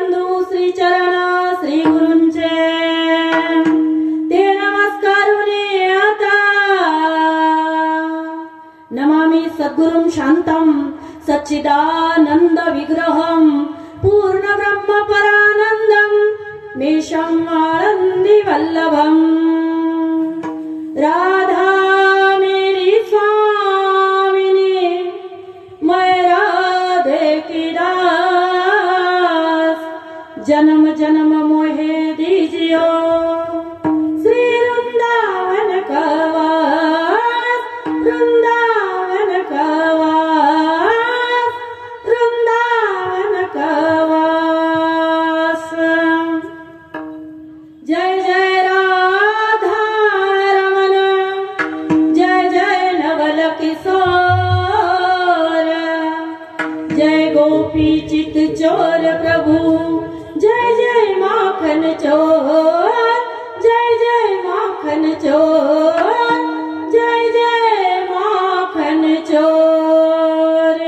बंधू श्री चरण श्री गुरूंचे ते नमस्कारुनी आता नमामि सद्गुरुं शांतं सच्चिदानंद विग्रहं पूर्ण ब्रह्म परानंदं मेषं आनंदी वल्लभं राधा मेरी स्वामिनी मैं राधे की दास जन्म जन्म मोहे दीजियो श्री वृंदावन का वास वृंदावन का वास वृंदावन का वास। जय जय राधा रमण जय जय नवल किशोर जय गोपी चित चोर प्रभु जय जय माखन चोर जय जय माखन चोर जय जय माखन चोर।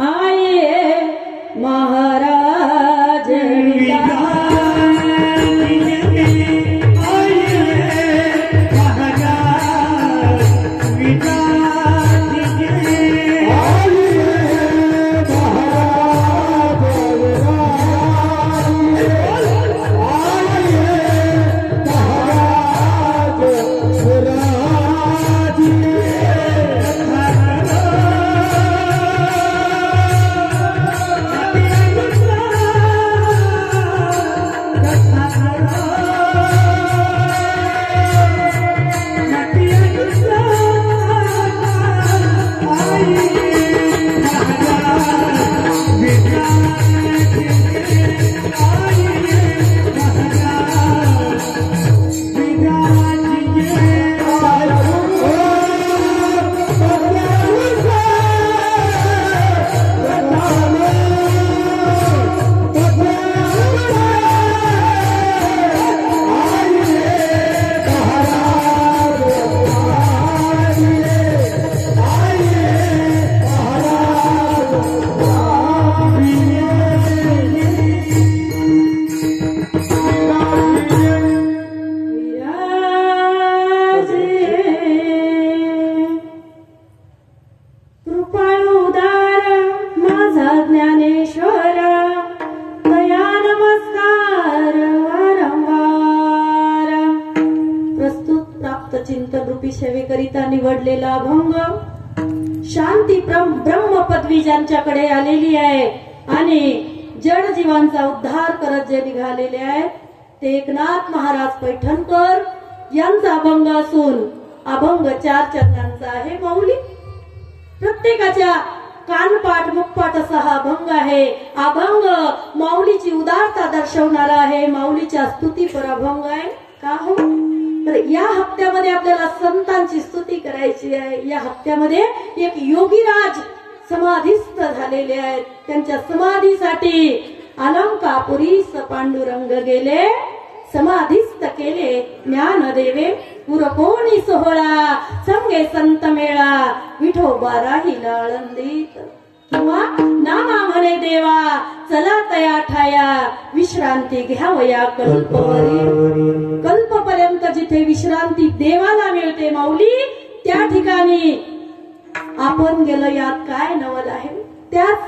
आइए महाराज निवडलेला अभंग शांती ब्रह्म पदवी ज्यांच्याकडे आलेली आहे आणि जड जीवांचा उद्धार करत जे निघालेले आहेत ते एकनाथ महाराज पैठणकर यांचा अभंग असून अभंग 4 चरणांचा आहे। माऊली प्रत्येकाच्या कानपाठ मुखपाठ असा हा अभंग आहे। अभंग माऊलीची उदारता दर्शवणारा आहे, माऊलीच्या स्तुतीपर अभंग आहे का हो। तर या हप्त्यामध्ये आपल्याला संतांची स्तुती करायची आहे। या हप्त्यामध्ये एक योगीराज समाधीस्थ झालेले आहेत, त्यांच्या समाधीसाठी अलंकापुरीस पांडुरंग गेले समाधीस्थ केले ज्ञानदेवे पुरकोणी सोहळा संगे संत मेळा विठोबा राहिला आळंदीत किंवा नामा म्हणे देवा चला तया ठाया विश्रांती घ्यावया कल्पवरी। कल्पपर्यंत जिथे विश्रांती देवाला मिळते माऊली त्या ठिकाणी आपण गेलो यात काय नवल आहे। त्याच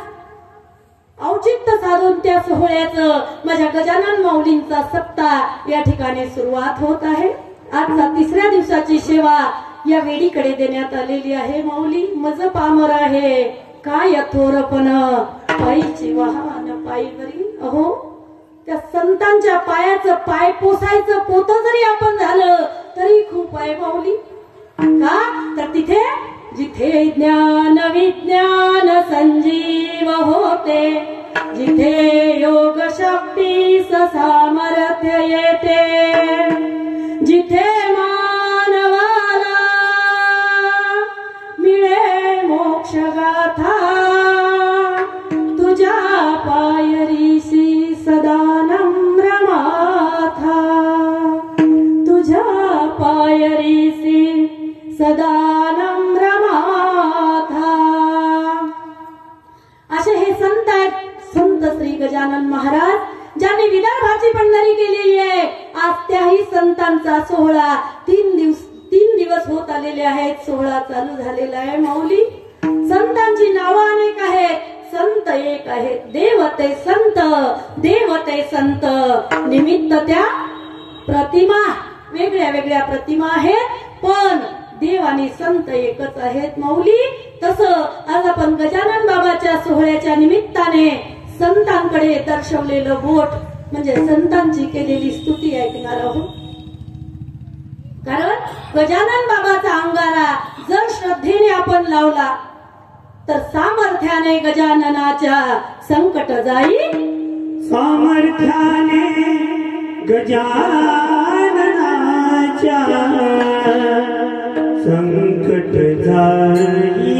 औचित्य साधून त्या सोहळ्याचं माझ्या गजानन माऊलींचा सप्ताह या ठिकाणी सुरुवात होत आहे। आजचा 3ऱ्या दिवसाची सेवा या वेडीकडे देण्यात आलेली आहे। माऊली मज पामर आहे काय थोरपण पायीची वाहन पायीवरी। अहो त्या संतांच्या पायाचं पाय पोसायचं पोत जरी आपण झालं तरी खूप आहे माऊली का। तर तिथे जिथे ज्ञान विज्ञान संजीव होते जिथे योग शक्ती सामर्थ्य येते जिथे मानवाला मिळे मोक्ष गाथा तुझ्या पायरीशी सदा नम्र माथा तुझ्या पायरीशी सदा नम्र माथा। असे हे संत आहेत, संत श्री गजानन महाराज गजाननाचा सोहळा 3 दिवस होत आलेले आहेत. सोहळा चालू झालेला आहे. माऊली, संतांची नावं अनेक आहेत, संत एक आहेत. देवते संत, देवते संत. निमित्त त्या प्रतिमा वेगळ्या वेगळ्या प्रतिमा आहेत, पण देव आणि संत एकच आहेत. माऊली, तसं आज आपण गजानन बाबाच्या सोहळ्याच्या निमित्ताने संतांकडे दर्शवलेलं बोट म्हणजे संतांची केलेली स्तुती ऐकणार आहोत. कारण गजानन बाबाचा अंगारा जर श्रद्धेने आपण लावला तर सामर्थ्याने गजाननाच्या संकट जाई. सामर्थ्याने गजाननाच्या संकट जाई.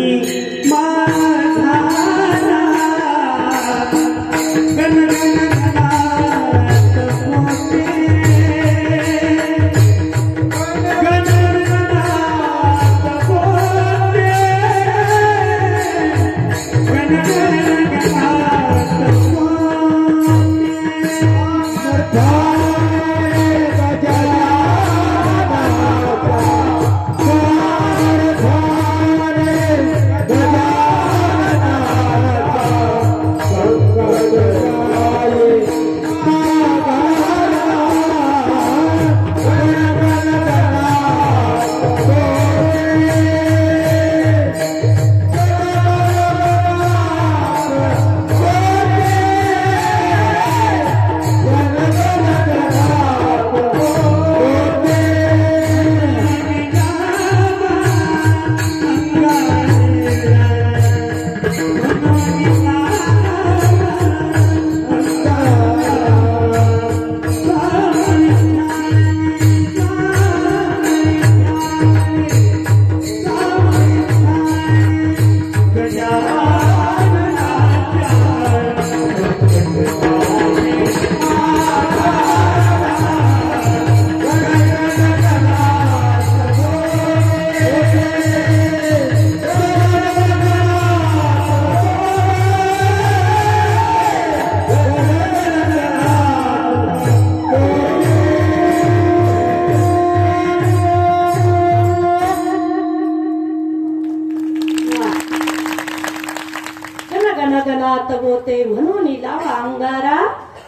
माझा होते म्हणून लावा अंगारा.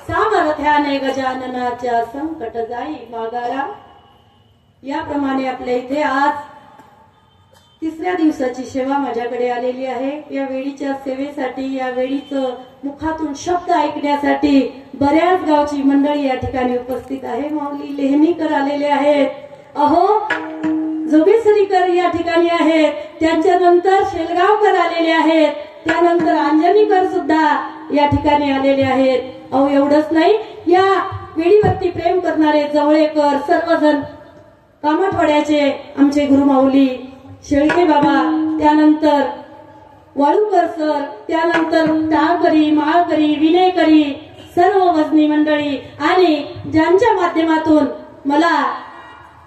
सामर्थ्याने गजाननाच्या संकट जाई मागारा. याप्रमाणे आपल्या इथे आज 3ऱ्या दिवसाची सेवा माझ्याकडे आलेली आहे. या वेळीच्या सेवेसाठी, या वेळीचं मुखातून शब्द ऐकण्यासाठी बऱ्याच गावची मंडळी या ठिकाणी उपस्थित आहे. माऊली लेहनीकर आलेले आहेत, अहो जोगेसरीकर या ठिकाणी आहेत, त्यांच्यानंतर शेलगावकर आलेले आहेत, त्यानंतर अंजनीकर सुद्धा या ठिकाणी आलेले आहेत. अहो एवढंच नाही, या वेळीवरती प्रेम करणारे जवळेकर सर्वजण, कामठवाड्याचे आमचे गुरुमाऊली शेळके बाबा, त्यानंतर वाळूकर सर, त्यानंतर टाळकरी, माळकरी, विनयकरी, सर्व वजनी मंडळी आणि ज्यांच्या माध्यमातून मला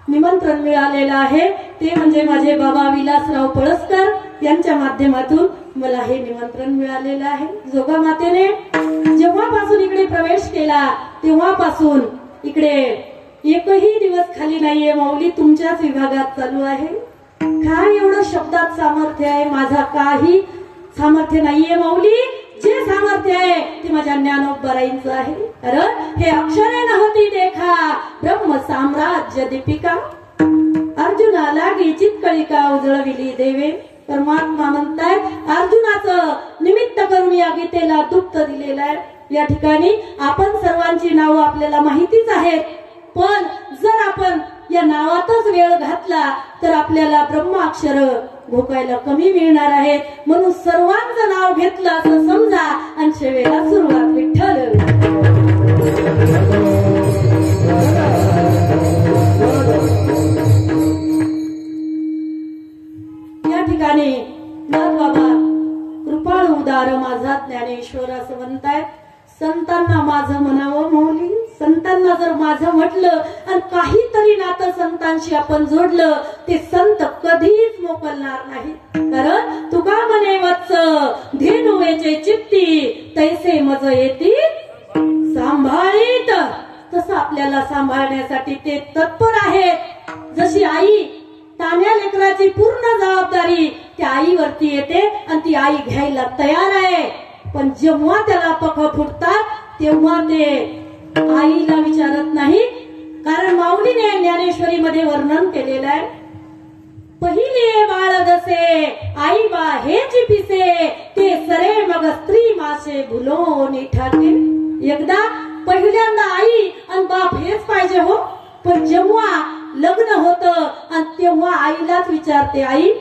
निमंत्रण मिळालेलं आहे ते म्हणजे माझे बाबा विलासराव पळसकर यांच्या माध्यमातून मला हे निमंत्रण मिळालेलं आहे. जोगा मातेने जेव्हापासून इकडे प्रवेश केला तेव्हापासून इकडे एकही दिवस खाली नाहीये. माऊली तुमच्याच विभागात चालू आहे. काय एवढं शब्दात सामर्थ्य आहे? माझा काही सामर्थ्य नाहीये माऊली. जे सामर्थ्य आहे ते माझ्या ज्ञानोबराईंचं आहे. कारण हे अक्षरे नव्हती देखा ब्रह्म साम्राज्य दीपिका. अर्जुना लागी चितकळिका उजळविली देवे. परमात्मा म्हणतायत अर्जुनाचं निमित्त करून या गीतेला दुप्त दिलेलं आहे. या ठिकाणी आपण सर्वांची नावं आपल्याला माहितीच आहेत, पण जर आपण या नावातच वेळ घातला तर आपल्याला ब्रह्माक्षर घोकायला कमी मिळणार आहेत. म्हणून सर्वांचं नाव घेतलं असं समजा आणि सेवेला सुरुवात. विठ्ठल या ठिकाणी बाबा कृपाळू उदार माझा ज्ञानेश्वर असं म्हणतायत. संतांना माझं म्हणावं माऊली. संतांना जर माझं म्हटलं आणि काहीतरी नातं संतांशी आपण जोडलं ते संत कधीच मोकलणार नाही. कारण तुका म्हणे वत्स धेनुवेचे चित्ती तैसे मज येती सांभाळीत. तसं आपल्याला सांभाळण्यासाठी ते तत्पर आहेत. जशी आई तान्या लेकराची पूर्ण जबाबदारी त्या आईवरती येते आणि ती आई घ्यायला तयार आहे. पण जेव्हा त्याला पख फुटतात तेव्हा ते आईला विचारत नाही. कारण माऊलीने ज्ञानेश्वरीमध्ये वर्णन केलेलं आहे, पहिले बाळ जसे आई बा हेची पिसे ते सरे मग स्त्री मासे भुलोनी ठाके. एकदा पहिल्यांदा आई आणि बाप हेच पाहिजे हो. पण जेव्हा लग्न होतं आणि तेव्हा आईलाच विचारते, आई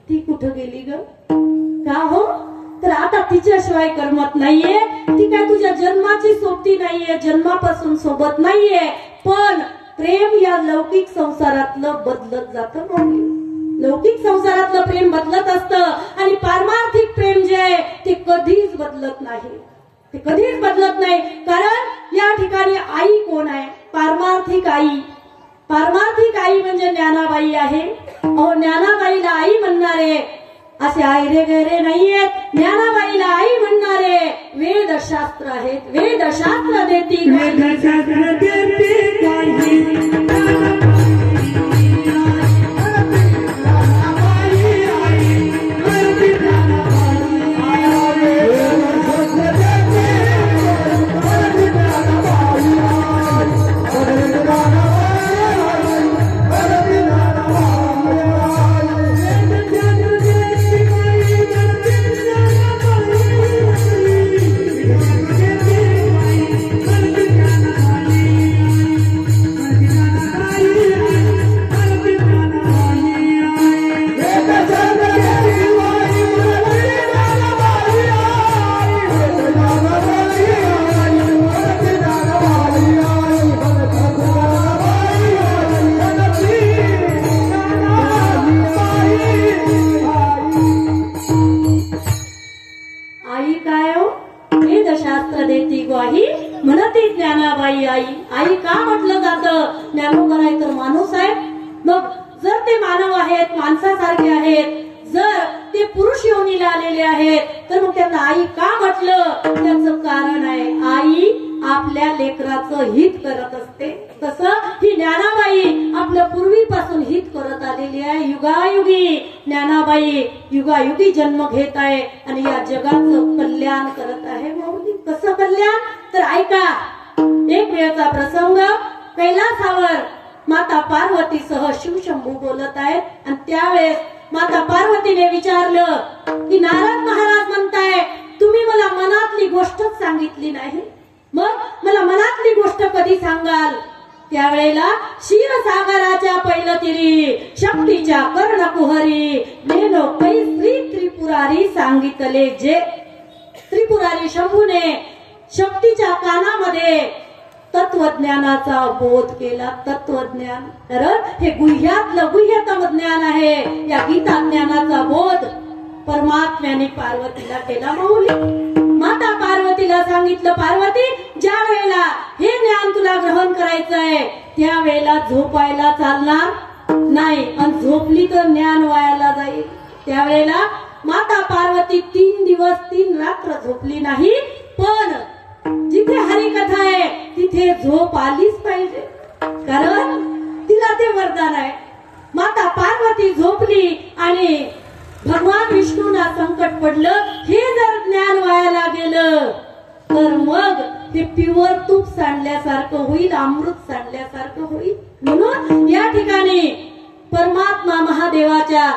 ती कुठं गेली ग? का हो? तर आता तिच्याशिवाय करमत नाहीये. ती काय तुझ्या जन्माची सोबती नाहीये, जन्मापासून सोबत नाहीये. पण प्रेम या लौकिक संसारातलं बदलत जातं माऊली. लौकिक संसारातलं प्रेम बदलत असतं आणि पारमार्थिक प्रेम जे आहे ते कधीच बदलत नाही. ते कधीच बदलत नाही. कारण या ठिकाणी आई कोण आहे? पारमार्थिक आई. पारमार्थिक आई म्हणजे ज्ञानाबाई आहे. अहो, ज्ञानाबाईला आई म्हणणारे असे आयरे गैरे नाहीयेत. ज्ञानाबाईला आई म्हणणारे वेदशास्त्र आहेत. वेदशास्त्र देती वेदशास्त्र देते काही म्हणते ज्ञानाबाई आई. आई का म्हटलं जातं? ज्ञानोबा आहे तर माणूस आहे. मग जर ते मानव आहेत, माणसासारखे आहेत, जर ते पुरुष योनीला आलेले आहेत, तर मग त्यांना आई का म्हटलं? त्याचं कारण आहे, आई आपल्या लेकराचं हित करत असते. तसं ही ज्ञानाबाई आपल्या पूर्वीपासून हित करत आलेली आहे. युगायुगी ज्ञानाबाई युगायुगी जन्म घेत आहे आणि या जगाचं कल्याण करत आहे. माऊली कसं कल्याण? तर ऐका, एक वेळचा प्रसंग. कैलासावर माता पार्वतीसह शिवशंभू बोलत आहेत आणि त्यावेळेस माता पार्वतीने विचारलं की नारद महाराज म्हणताय तुम्ही मला मनातली गोष्टच सांगितली नाही, मग मला मनातली गोष्ट कधी सांगाल? त्यावेळेला क्षीरसागराच्या पैलतीरी शक्तीच्या कर्णकुहरी नेनो कैश्री त्रिपुरारी सांगितले जे. त्रिपुरारी शंभूने शक्तीच्या कानामध्ये तत्वज्ञानाचा बोध केला. तत्वज्ञान तर हे गुह्यातलं गुह्यतम ज्ञान आहे. या गीता ज्ञानाचा बोध परमात्म्याने पार्वतीला केला. माऊली माता पार्वतीला सांगितलं, पार्वती ज्या वेळेला हे ज्ञान तुला ग्रहण करायचं आहे त्यावेळेला झोपायला चालणार नाही आणि झोपली तर ज्ञान वायाला जाईल. त्यावेळेला माता पार्वती 3 दिवस 3 रात्र झोपली नाही. पण जिथे हरिकथा आहे तिथे झोप आलीच पाहिजे, कारण तिला ते वरदान आहे. माता पार्वती झोपली आणि भगवान विष्णूंना संकट पडलं. हे जर ज्ञान वायाला गेलं तर मग हे प्युअर तूप सांडल्यासारखं होईल, अमृत सांडल्यासारखं होईल. म्हणून या ठिकाणी परमात्मा महादेवाच्या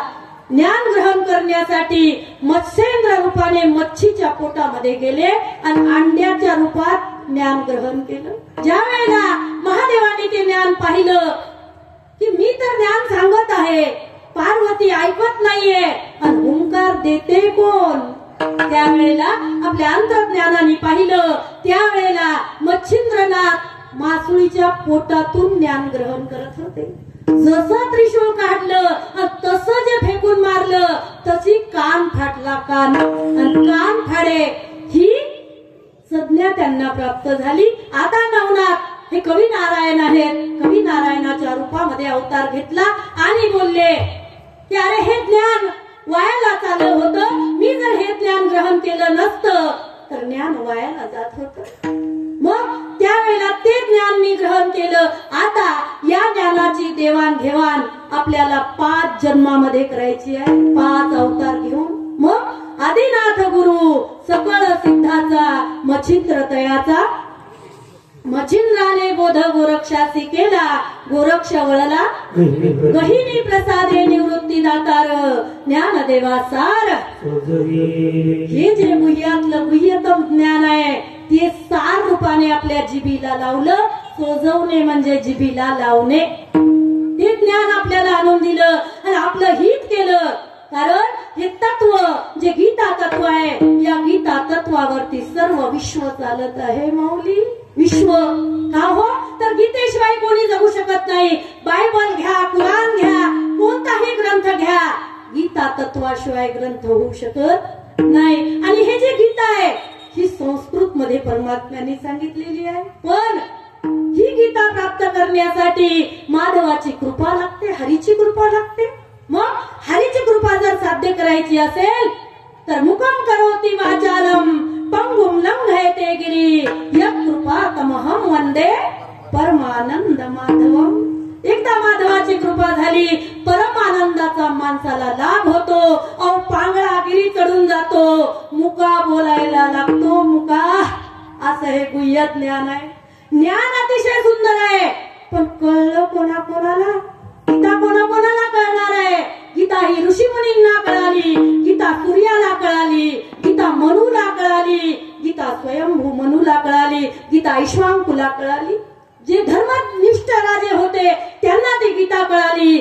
ज्ञान ग्रहण करण्यासाठी मत्स्येंद्र रूपाने मच्छीच्या पोटामध्ये गेले आणि अंड्याच्या रूपात ज्ञान ग्रहण केलं. ज्या वेळेला महादेवाने ते ज्ञान पाहिलं की मी तर ज्ञान सांगत आहे, पार्वती ऐकत नाहीये आणि ओंकार देते कोण? त्यावेळेला आपल्या अंतर्ज्ञानाने पाहिलं. त्यावेळेला मच्छिंद्रनाथ मासुळीच्या पोटातून ज्ञान ग्रहण करत होते. जसं त्रिशूळ काढलं तसं जे फेकून मारलं तशी कान फाटला. कान आणि कान फाडे ही संज्ञा त्यांना प्राप्त झाली. आता नवनाथ हे कवी नारायण आहेत. कवी नारायणाच्या रूपामध्ये अवतार घेतला आणि बोलले की अरे हे ज्ञान वायाला चाललं होतं. मी जर हे ज्ञान ग्रहण केलं नसतं तर ज्ञान वायाला जात होतं. मग त्यावेळेला ते ज्ञान मी ग्रहण केलं. आता या ज्ञानाची देवाणघेवाण आपल्याला 5 जन्मामध्ये करायची आहे, 5 अवतार घेऊन. मग आदिनाथ गुरु सकळ सिद्धाचा मच्छिंद्र तयाचा, मच्छिंद्राने बोध गोरक्षासी केला, गोरक्ष वळला गहिनी प्रसादे निवृत्ती दातार ज्ञानदेवा सार. हे जे गुह्यातलं गुह्यतम ज्ञान आहे ते सार रूपाने आपल्या जिभीला लावलं. सोजवणे म्हणजे जिभीला लावणे. ते ज्ञान आपल्याला आणून दिलं आणि आपलं हित केलं. कारण हे तत्व जे गीता तत्व आहे, या गीता तत्वावरती सर्व विश्व चालत आहे. माऊली, विश्व का हो? तर गीतेशिवाय कोणी जगू शकत नाही. बायबल घ्या, कुराण घ्या, कोणताही ग्रंथ घ्या, गीता तत्वाशिवाय ग्रंथ होऊ शकत नाही. आणि हे जे गीता आहे ही संस्कृत मध्ये परमात्म्याने सांगितलेली आहे. पण ही गीता प्राप्त करण्यासाठी माधवाची कृपा लागते, हरीची कृपा लागते. मग हरीची कृपा जर साध्य करायची असेल तर मुखम करोति वाचालम पंगुम लंघयते गिरी यत् कृपा तमहम वंदे परमानंद माधवम. एकदा माधवाची कृपा झाली, परमानंदाचा माणसाला लाभ होतो. अहो, पांगळा गिरी चढून जातो, मुका बोलायला लागतो. मुका, असं हे गुह्य ज्ञान आहे. ज्ञान अतिशय सुंदर आहे, पण कळलं कोणाकोणाला? गीता कोणाकोणाला कळणार आहे? गीता ही ऋषी मुनींना कळाली, गीता सूर्याला कळाली, गीता मनूला कळाली, गीता स्वयंभू मनूला कळाली, गीता ईश्वांकुला कळाली. जे धर्मनिष्ठ राजे होते त्यांना ती गीता कळाली.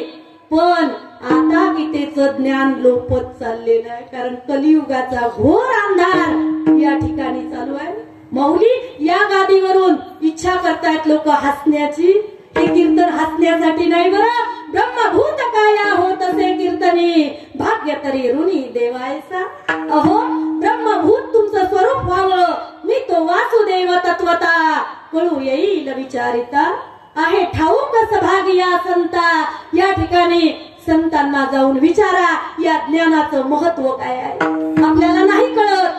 पण आता गीतेचं ज्ञान लोपत चाललेलं आहे, कारण कलियुगाचा घोर अंधार या ठिकाणी चालू आहे. माऊली, या गादीवरून इच्छा करतायत लोक हसण्याची. हे कीर्तन हसण्यासाठी नाही बरं. ब्रह्मभूत काया होत असे कीर्तनी, भाग्य तरी ऋणी देवायचा. अहो, ब्रह्मभूत तुमचं स्वरूप व्हावं, मी तो वासुदेव तत्वता कळू येईल विचारिता. आहे ठाऊक सभागी या संता, या ठिकाणी संतांना जाऊन विचारा या ज्ञानाचं महत्व काय आहे. आपल्याला नाही कळत,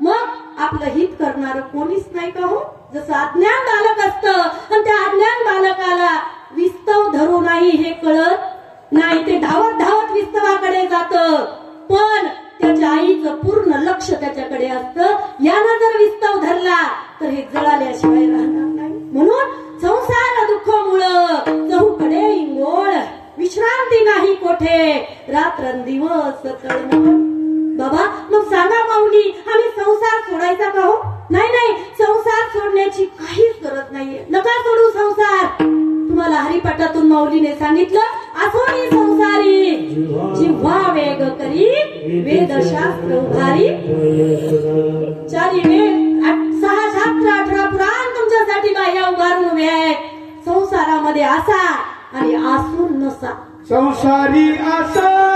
मग आपलं हित करणार कोणीच नाही का हो? जसं अज्ञान बालक असतं आणि त्या अज्ञान बालकाला विस्तव धरू नाही हे कळत नाही, ते धावत धावत विस्तवाकडे जात. पण त्याच्या आईचं पूर्ण लक्ष त्याच्याकडे असतं. यानं जर विस्तव धरला तर हे जळाल्याशिवाय राहणार नाही. म्हणून संसार दुःख मुळ चहूकडे इंगोळ, विश्रांती नाही कोठे रात्रंदिवस तळमळ. बाबा, मग सांगा माऊली, आम्ही संसार सोडायचा का हो? नाही नाही, संसार सोडण्याची काहीच गरज नाहीये. नका सोडू संसार. तुम्हाला हरिपाठातून माऊलीने सांगितलं, असोनी संसारी जिव्हा वेग करी वेदशास्त्र उभारी. 4 वेद, 6 शास्त्र, 18 पुराण तुमच्यासाठी बाह्य उभारून उभे आहेत. संसारामध्ये असा आणि आसून नसा. संसारी असावे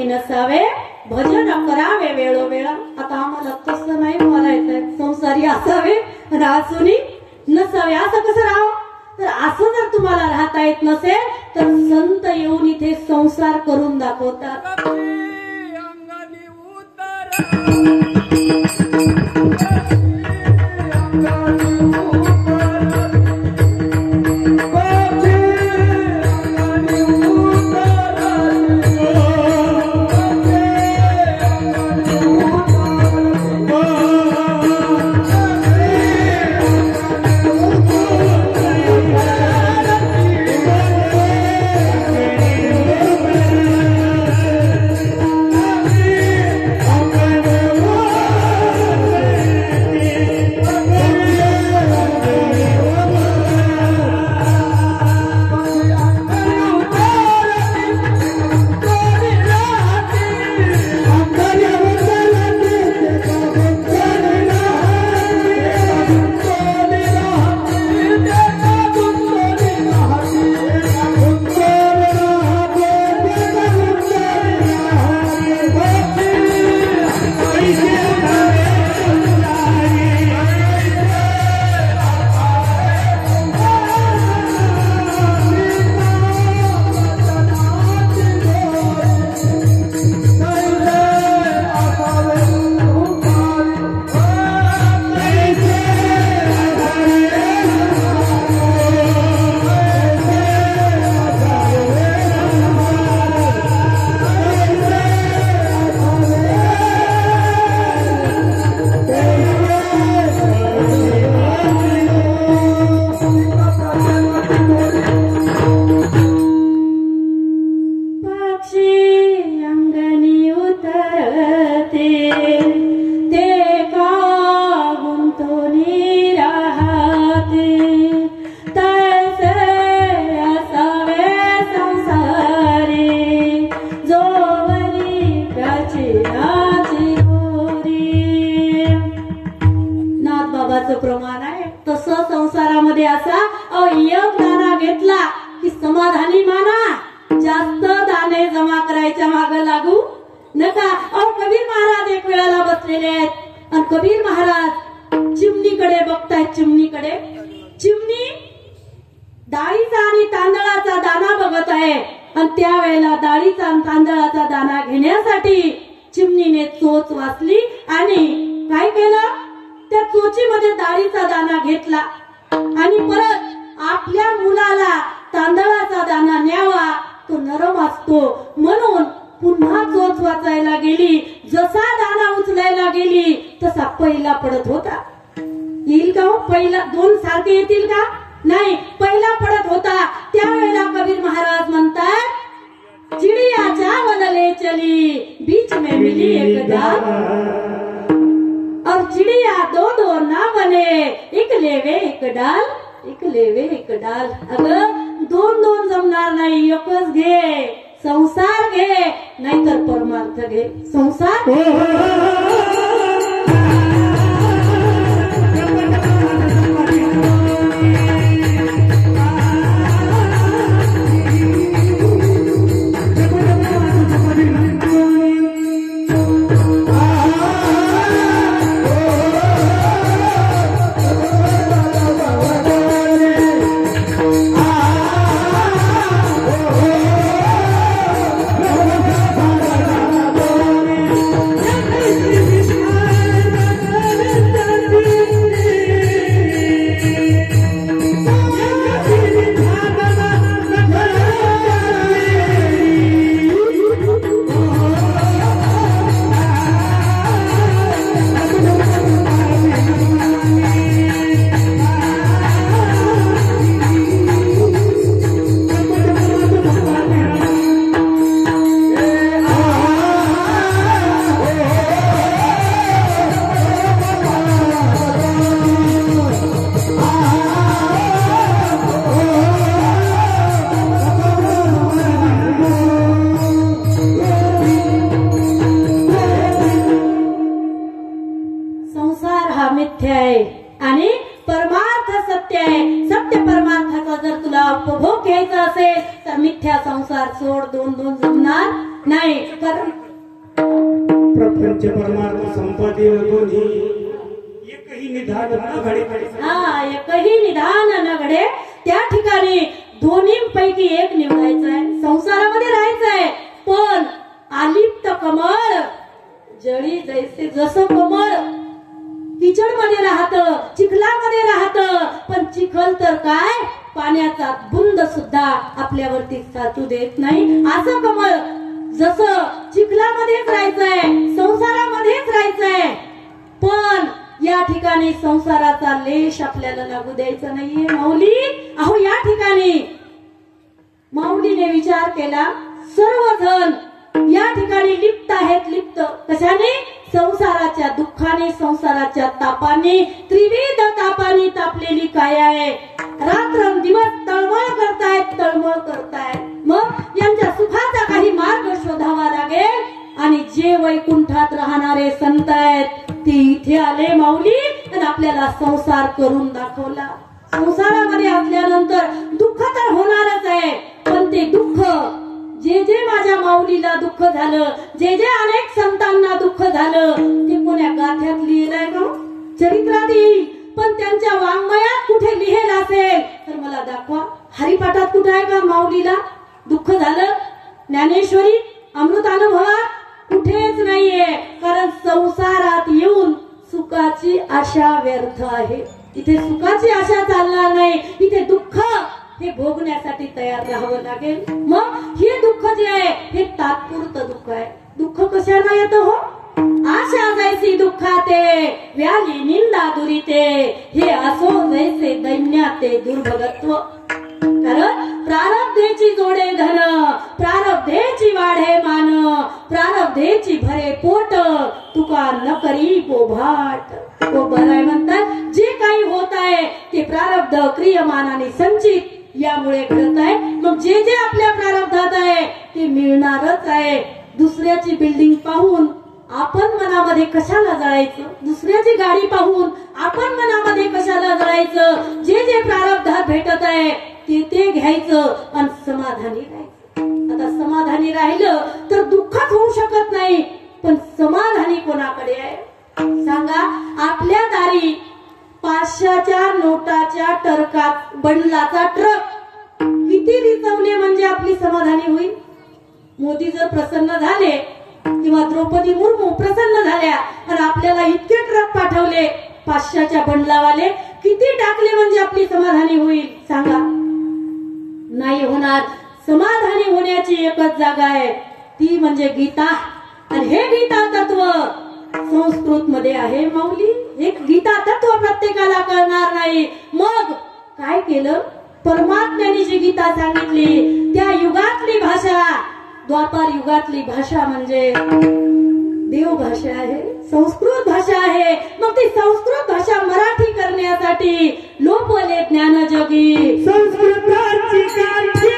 नसावे, भजन करावे वेळोवेळा. आता आम्हाला तसं नाही बोलायचंय. संसारी असावे, रासुनी नसावे. असं कसं राहावं? तर असं जर तुम्हाला राहता येत नसेल तर संत येऊन इथे संसार करून दाखवतात. अंगानी उतर प्रमाण आहे तसं संसारामध्ये असा एक दाना घेतला की समाधानी माना. जास्त दाणे जमा करायच्या मागे लागू नका. कबीर महाराज एक वेळेला बसलेले आहेत आणि कबीर महाराज चिमणीकडे बघतायत. चिमणीकडे चिमणी डाळीचा आणि तांदळाचा दाना बघत आहे आणि त्यावेळेला डाळीचा आणि तांदळाचा दाना घेण्यासाठी चिमणीने चोच वाचली आणि काय केलं, त्या चोचीमध्ये डाळीचा दाना घेतला आणि परत आपल्या मुलाला तांदळाचा दाना न्यावा, तो नरम असतो म्हणून पुन्हा चोच वाचायला गेली. जसा दाना उचलायला गेली तसा पहिला पडत होता. येईल का हो पहिला? दोन सारखे येतील का? नाही, पहिला पडत होता. त्यावेळेला कबीर महाराज म्हणतात, चिड़िया चावल ले चली बीच में मिली एक दाल, और चिड़िया दो दो ना बने एक लेवे एक डाल, एक लेवे एक डाल. अगं दोन दोन जमणार नाही, एकच घे. संसार घे नाहीतर परमार्थ घे. संसार आणि परमार्थ सत्य आहे. सत्य परमार्थाचा जर तुला उपभोग घ्यायचा असेल तर मिथ्या संसार सोड. दोन दोन जमणार नाही. कारण प्रपंच परमार्थ संपत्ती दोन्ही एकही निधान न घडे. एकही निधान न घडे त्या ठिकाणी दोन्हीपैकी एक निवडायचं आहे, संसारामध्ये राहायचं आहे. पण आलिप्त कमळ जळी जैसे, जसं कमळ किचड मध्ये राहत, चिखलामध्ये राहत, पण चिखल तर काय पाण्याचा बुंद सुद्धा आपल्यावरती साचू देत नाही. असं कमळ जसं चिखलामध्येच राहायचंय, संसारामध्येच राहायचंय, पण या ठिकाणी संसाराचा लेश आपल्याला लागू द्यायचा नाहीये. माऊली अहो या ठिकाणी माऊलीने विचार केला, सर्वजण या ठिकाणी लिप्त आहेत. लिप्त कशाने? संसाराच्या दुःखाने, संसाराच्या तापाने, त्रिविध तापाने तापलेली काय आहे. रात्रंदिवस तळमळ करतायत, तळमळ करतायत. मग यांच्या सुखाचा काही मार्ग शोधावा लागेल. आणि जे वैकुंठात राहणारे संत आहेत ते इथे आले माऊली, आणि आपल्याला संसार करून दाखवला. संसारामध्ये असल्यानंतर दुःख तर होणारच आहे, पण ते दुःख जे जे माझ्या माऊलीला दुःख झालं, जे जे अनेक संतांना दुःख झालं, ते कोण्या गाथ्यात लिहिलंय का? चरित्रात येईल, पण त्यांच्या वाङ्मयात कुठे लिहिल असेल तर मला दाखवा. हरिपाठात कुठे आहे का माऊलीला दुःख झालं? ज्ञानेश्वरी, अमृतानुभवात कुठेच नाहीये. कारण संसारात येऊन सुखाची आशा व्यर्थ आहे. इथे सुखाची आशा चालणार नाही, इथे दुःख हे भोगण्यासाठी तयार राहावं लागेल. मग हे दुःख जे आहे हे तात्पुरतं दुःख आहे. दुःख कशाला येतं हो? आशा जैसी दुःखाते, व्याली निंदा दुरिते, हे असो जैसे दैन्याते दुर्भगत्व. कारण प्रारब्धेची जोडे धन, प्रारब्धेची वाढे मान, प्रारब्धेची भरे पोट, तुका न करी बोभाट. तो बराय म्हणतात, जे काही होत आहे ते प्रारब्ध क्रियमानाने संचित यामुळे घडत आहे. मग जे जे आपल्या प्रारब्धात आहे ते मिळणारच आहे. दुसऱ्याची बिल्डिंग पाहून आपण मनामध्ये कशाला जळायचं? दुसऱ्याची गाडी पाहून आपण मनामध्ये कशाला जळायचं? जे जे प्रारब्धात भेटत आहे ते घ्यायचं आणि समाधानी राहायचं. आता समाधानी राहिलं तर दुःखच होऊ शकत नाही, पण समाधानी कोणाकडे आहे सांगा? आपल्या दारी 500च्या नोटाच्या टरकात बंडलाचा ट्रक किती रिचवले म्हणजे आपली समाधानी होईल? मोदी जर प्रसन्न झाले किंवा द्रौपदी मुर्मू प्रसन्न झाल्या आणि आपल्याला इतके ट्रक पाठवले 500च्या बंडलावाले, किती टाकले म्हणजे आपली समाधानी होईल सांगा? नाही होणार. समाधानी होण्याची एकच जागा आहे, ती म्हणजे गीता. आणि हे गीता तत्व संस्कृत मध्ये आहे माऊली. हे गीता तत्व प्रत्येकाला कळणार नाही. मग काय केलं? परमात्म्याने जी गीता सांगितली त्या युगातली भाषा, द्वापार युगातली भाषा म्हणजे देव भाषा आहे, संस्कृत भाषा आहे. मग ती संस्कृत भाषा मराठी करण्यासाठी लोपले ज्ञान जगी संस्कृताची कांती.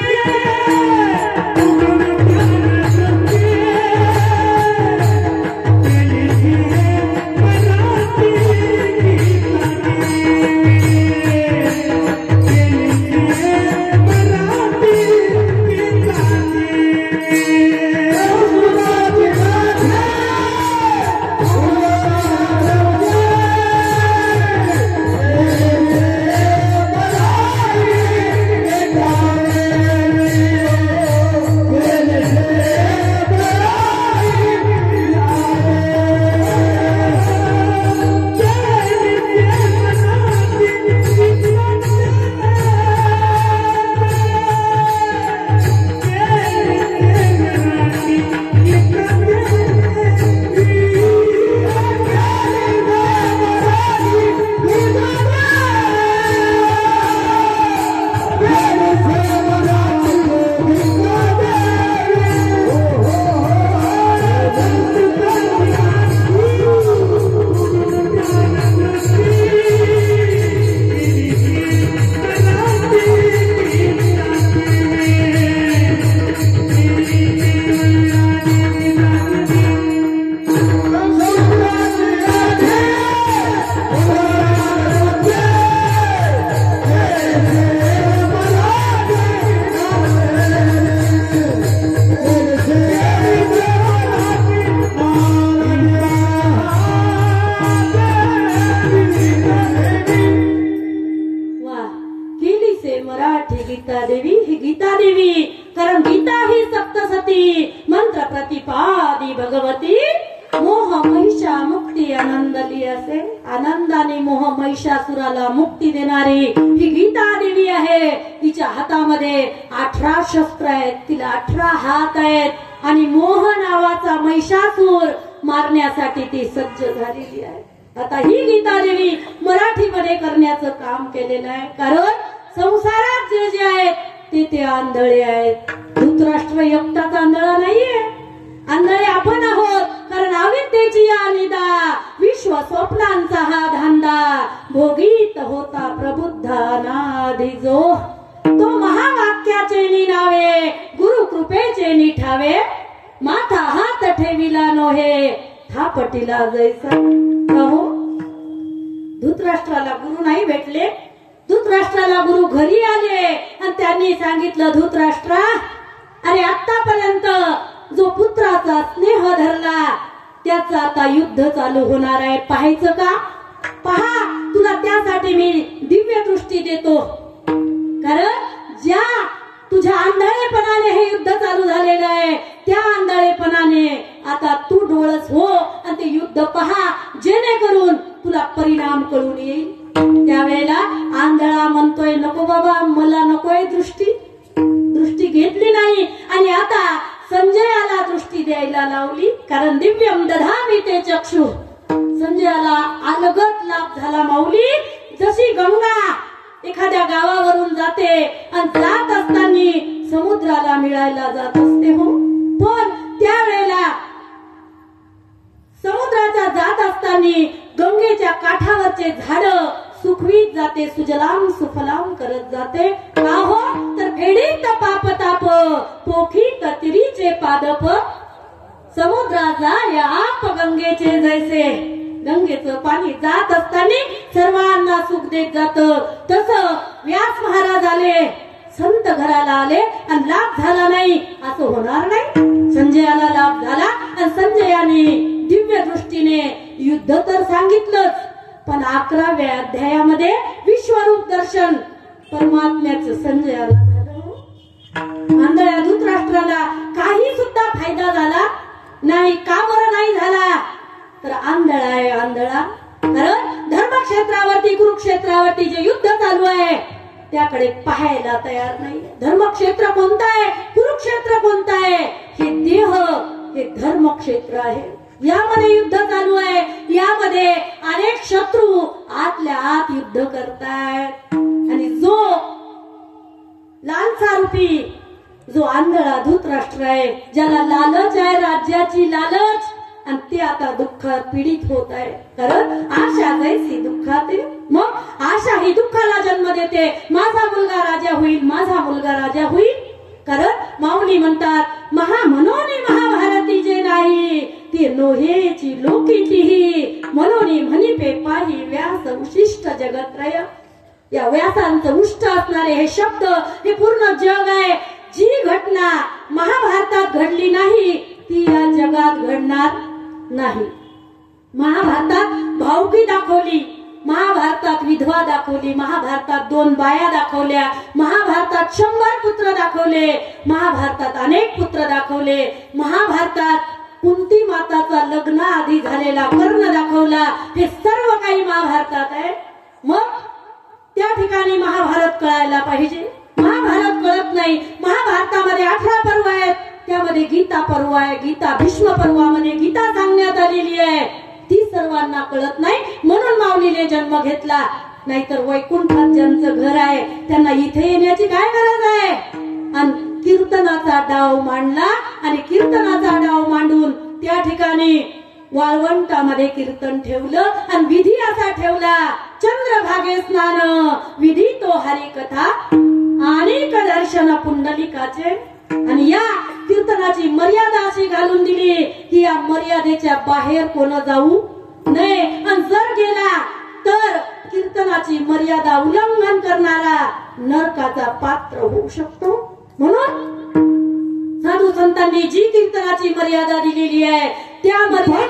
देवी, कारण गीता ही सप्तसती मंत्र प्रतिपादी भगवती, मोह महिषा मुक्ती आनंदली असे. आनंदाने मोह महिषासुराला मुक्ती देणारी ही गीता देवी आहे. तिच्या हातामध्ये 18 शस्त्र आहेत, तिला 18 हात आहेत आणि मोह नावाचा महिषासूर मारण्यासाठी ती सज्ज झालेली आहे. आता ही गीता देवी मराठीमध्ये करण्याचं काम केलेलं आहे, कारण संसारात जे जे आहेत ते आंधळे आहेत. धृतराष्ट्र एकटाच आंधळा नाहीये, आंधळे आपण आहोत. कारण अविद्येची या निदा, विश्व स्वप्नांचा हा धांदा, भोगीत होता प्रबुद्ध अनादि जो. तो महावाक्याचे निनावे, गुरु कृपेचे निठावे, माथा हात ठेविला नोहे, थापटीला जैसा. हो, धृतराष्ट्राला गुरु नाही भेटले. धृतराष्ट्राला गुरु घरी आले आणि त्यांनी सांगितलं, धृतराष्ट्रा, अरे आतापर्यंत जो पुत्राचा स्नेह धरला त्याचं आता युद्ध चालू होणार आहे, पाहायचं का? पहा, तुला त्यासाठी मी दिव्य दृष्टी देतो. कारण ज्या तुझ्या आंधळेपणाने हे युद्ध चालू झालेलं आहे, त्या आंधळेपणाने आता तू डोळस हो आणि ते युद्ध पहा, जेणेकरून तुला परिणाम कळून येईल. त्यावेळेला आंधळा म्हणतोय, नको बाबा, मला नकोय दृष्टी. दृष्टी घेतली नाही आणि आता संजयाला दृष्टी द्यायला लावली. कारण दिव्यम दधामी ते चक्षु, संजयाला अलगत लाभ झाला. माऊली, जशी गंगा एखाद्या गावावरून जाते आणि जात असताना समुद्राला मिळायला जात असते, हो, पण त्यावेळेला समुद्राच्या जात असताना गंगेच्या काठावरचे झाड सुखवीत जाते, सुजलाम सुफलाम करत जाते. का हो, तर फेडीत पाप ताप, पोखीत तिरीचे पादप, समुद्राचा या आप गंगेचे जैसे. गंगेचं पाणी जात असताना सर्वांना सुख देत जात. तसं व्यास महाराज आले, संत घराला आले आणि लाभ झाला नाही असं होणार नाही. संजयाला लाभ झाला आणि संजयाने दिव्य दृष्टीने युद्ध तर सांगितलंच, पण 11व्या अध्यायामध्ये विश्वरूप दर्शन परमात्म्याचं संजयाला झालं. आंधळ्या धृतराष्ट्राला काही सुद्धा फायदा झाला नाही. का बरं नाही झाला? तर आंधळा आहे, आंधळा. कारण धर्मक्षेत्रावरती, कुरुक्षेत्रावरती जे युद्ध चालू आहे त्याकडे पाहायला तयार नाही. धर्मक्षेत्र कोणतं आहे, कुरुक्षेत्र कोणतं आहे? हे देह, हे धर्मक्षेत्र आहे. यामध्ये युद्ध चालू आहे, यामध्ये अनेक शत्रू आतल्या आत युद्ध करतायत. आणि जो लालसारूपी, जो आंधळा धृतराष्ट्र आहे, ज्याला लालच आहे, राज्याची लालच, आणि ते आता दुःखात पीडित होत आहे. कारण आशा जैसी दुःखात. मग आशा ही दुःखाला जन्म देते. माझा मुलगा राजा होईल, माझा मुलगा राजा होईल. कारण माऊली म्हणतात, महामनोनी महाभारती जे नाही, ती नोहेची लोकीचीही, मनोनी म्हणिपे पाही व्यास उशिष्ट जगत्रय. या व्यासांचं उष्ट असणारे हे शब्द, हे पूर्ण जग आहे. जी घटना महाभारतात घडली नाही ती या जगात घडणार नाही. महाभारतात भावकी दाखवली, महाभारतात विधवा दाखवली, महाभारतात 2 बाया दाखवल्या, महाभारतात 100 पुत्र दाखवले, महाभारतात अनेक पुत्र दाखवले, महाभारतात कुंती माताचा लग्न आधी झालेला कर्ण दाखवला. हे सर्व काही महाभारतात आहे. मग त्या ठिकाणी महाभारत कळायला पाहिजे. महाभारत कळत नाही. महाभारतामध्ये 18 पर्व आहेत, त्यामध्ये गीता पर्व आहे. गीता भीष्म पर्वामध्ये गीता सांगण्यात आलेली आहे, ती सर्वांना कळत नाही. म्हणून माऊलीने जन्म घेतला. नाहीतर वैकुंठात ज्यांचं घर आहे त्यांना इथे येण्याची काय गरज आहे? आणि कीर्तनाचा डाव मांडला आणि कीर्तनाचा डाव मांडून त्या ठिकाणी वाळवंटामध्ये कीर्तन ठेवलं आणि विधी असा ठेवला, चंद्रभागे स्नान विधी तो हरिकथा अनेक दर्शन पुंडलिकाचे. आणि या कीर्तनाची मर्यादा अशी घालून दिली की या मर्यादेच्या बाहेर कोण जाऊ नये. आणि जर गेला तर कीर्तनाची मर्यादा उल्लंघन करणारा नरकाचा पात्र होऊ शकतो. म्हणून साधू संतांनी जी कीर्तनाची मर्यादा दिलेली आहे त्यामध्ये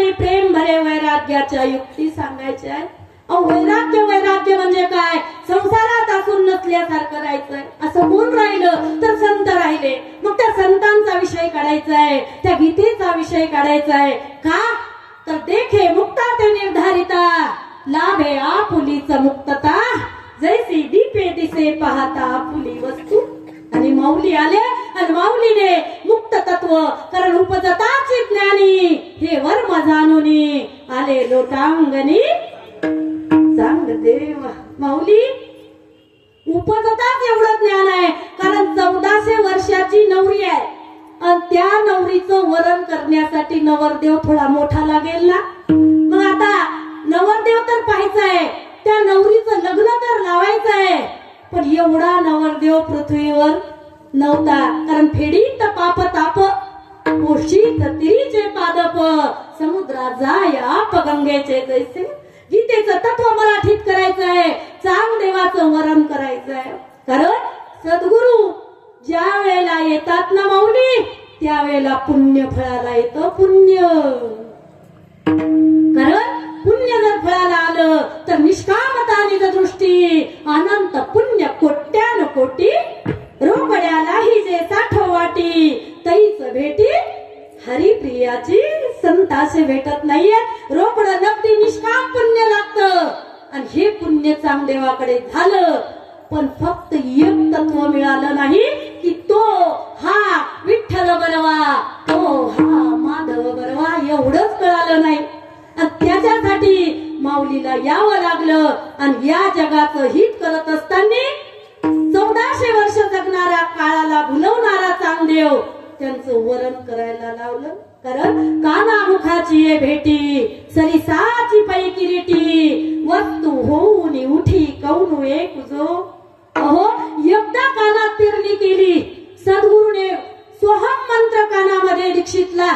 आणि प्रेम भरे वैराग्याच्या युक्ती सांगायच्या आहेत. वैराग्य वैराग्य म्हणजे काय? संसारात असून नसल्यासारखं राहायचंय. असं कोण राहिलं तर संत राहिले. मग त्या संतांचा विषय काढायचा आहे, त्या गीतेचा विषय काढायचा आहे. का तर देखे मुक्ता ते निर्धारिता, लाभे आपुलीच मुक्तता, जैसी दीपे दिसे पाहता आपुली वस्तू. आणि माऊली आले आणि माऊलीने मुक्त तत्व कारण उपजताची ज्ञानी, हे वर्म जाणूनी आले लोटांगणी सांग देव. माऊली उपजताच एवढं ज्ञान आहे कारण 1400 वर्षाची नवरी आहे आणि त्या नवरीचं वरण करण्यासाठी नवरदेव थोडा मोठा लागेल ना. मग आता नवरदेव तर पाहायचाय, त्या नवरीचं लग्न तर लावायचंय, पण एवढा नवरदेव पृथ्वीवर नव्हता. कारण फेडीत पाप ताप, पोषित तिरीचे पादप, समुद्रा जाय आप गंगेचे जैसे. गीतेचं तत्व मराठीत करायचंय, चांगदेवाचं वरण करायचंय. कारण सद्गुरु ज्या वेळेला येतात ना माऊली, त्यावेळेला पुण्य फळाला येतं. पुण्य कारण पुण्य जर फळाला आलं तर निष्कामता निजदृष्टी, अनंत पुण्य कोट्यान कोटी, रोकड्यालाही जे साठो वाटी, तैच भेटी हरिप्रियाची. संतासे भेटत नाहीये, रोकड नगदी निष्काम पुण्य लागतं. आणि हे पुण्य चांगदेवाकडे झालं, पण फक्त एक तत्व मिळालं नाही की तो हा विठ्ठल बरवा, तो हा माधव बरवा, एवढंच कळालं नाही. आणि त्याच्यासाठी माऊलीला यावं लागलं. आणि या जगाचं हित करत असताना 1400 वर्ष जगणाऱ्या काळाला भुलवणारा चांगदेव त्यांचं वरण करायला लावलं. कारण काना मुखाची ये भेटी, सरिसाची पै किरीटी, वस्तू होऊन उठी कौनू एक जो. अहो एकदा कानात पेरणी केली, सद्गुरूने सोहम मंत्र कानामध्ये दीक्षितला,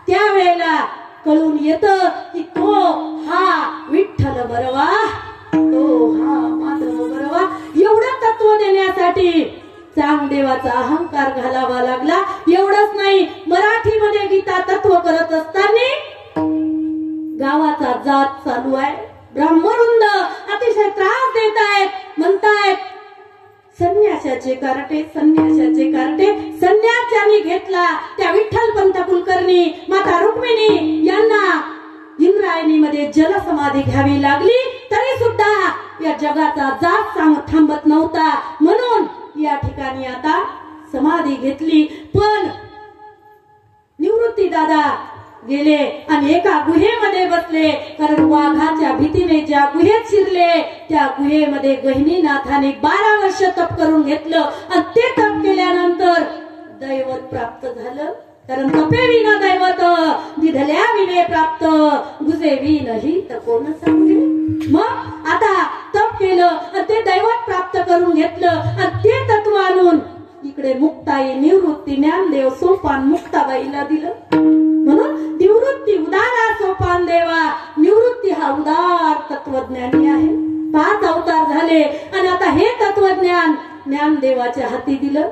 त्यावेळेला कळून येतं की तो हा विठ्ठल बरवा, तो हा माधव बरवा. एवढं तत्व देण्यासाठी चांगदेवाचा अहंकार घालावा लागला. एवढंच नाही, मराठीमध्ये गीता तत्व करत असताना गावाचा जात चालू आहे. ब्राह्मणवृंद अतिशय त्रास देत आहेत, म्हणतायत संन्यासाचे कार्टे, संन्यासाचे कार्टे. संन्यास ज्यांनी घेतला त्या विठ्ठलपंत कुलकर्णी, माता रुक्मिणी यांना इंद्रायणीमध्ये जलसमाधी घ्यावी लागली, तरी सुद्धा या जगाचा जात थांबत नव्हता. म्हणून या ठिकाणी आता समाधी घेतली. पण निवृत्ती दादा गेले आणि एका गुहेमध्ये बसले. कारण वाघाच्या भीतीने ज्या गुहेत शिरले, त्या गुहेमध्ये गहिनीनाथाने 12 वर्ष तप करून घेतलं. आणि ते तप केल्यानंतर दैवत प्राप्त झालं. कारण तपे विना दैवत, निधल्या विने प्राप्त, गुजे विनही तर कोण सांगे. मग आता तप केलं आणि ते दैवत प्राप्त करून घेतलं. आणि ते तत्व आणून इकडे मुक्ताई, निवृत्ती, ज्ञानदेव, सोपान मुक्ताबाईला दिलं. म्हणून निवृत्ती उदारा सोपान देवा. निवृत्ती हा उदार तत्वज्ञानी आहे. 5 अवतार झाले आणि आता हे तत्वज्ञान ज्ञानदेवाच्या हाती दिलं.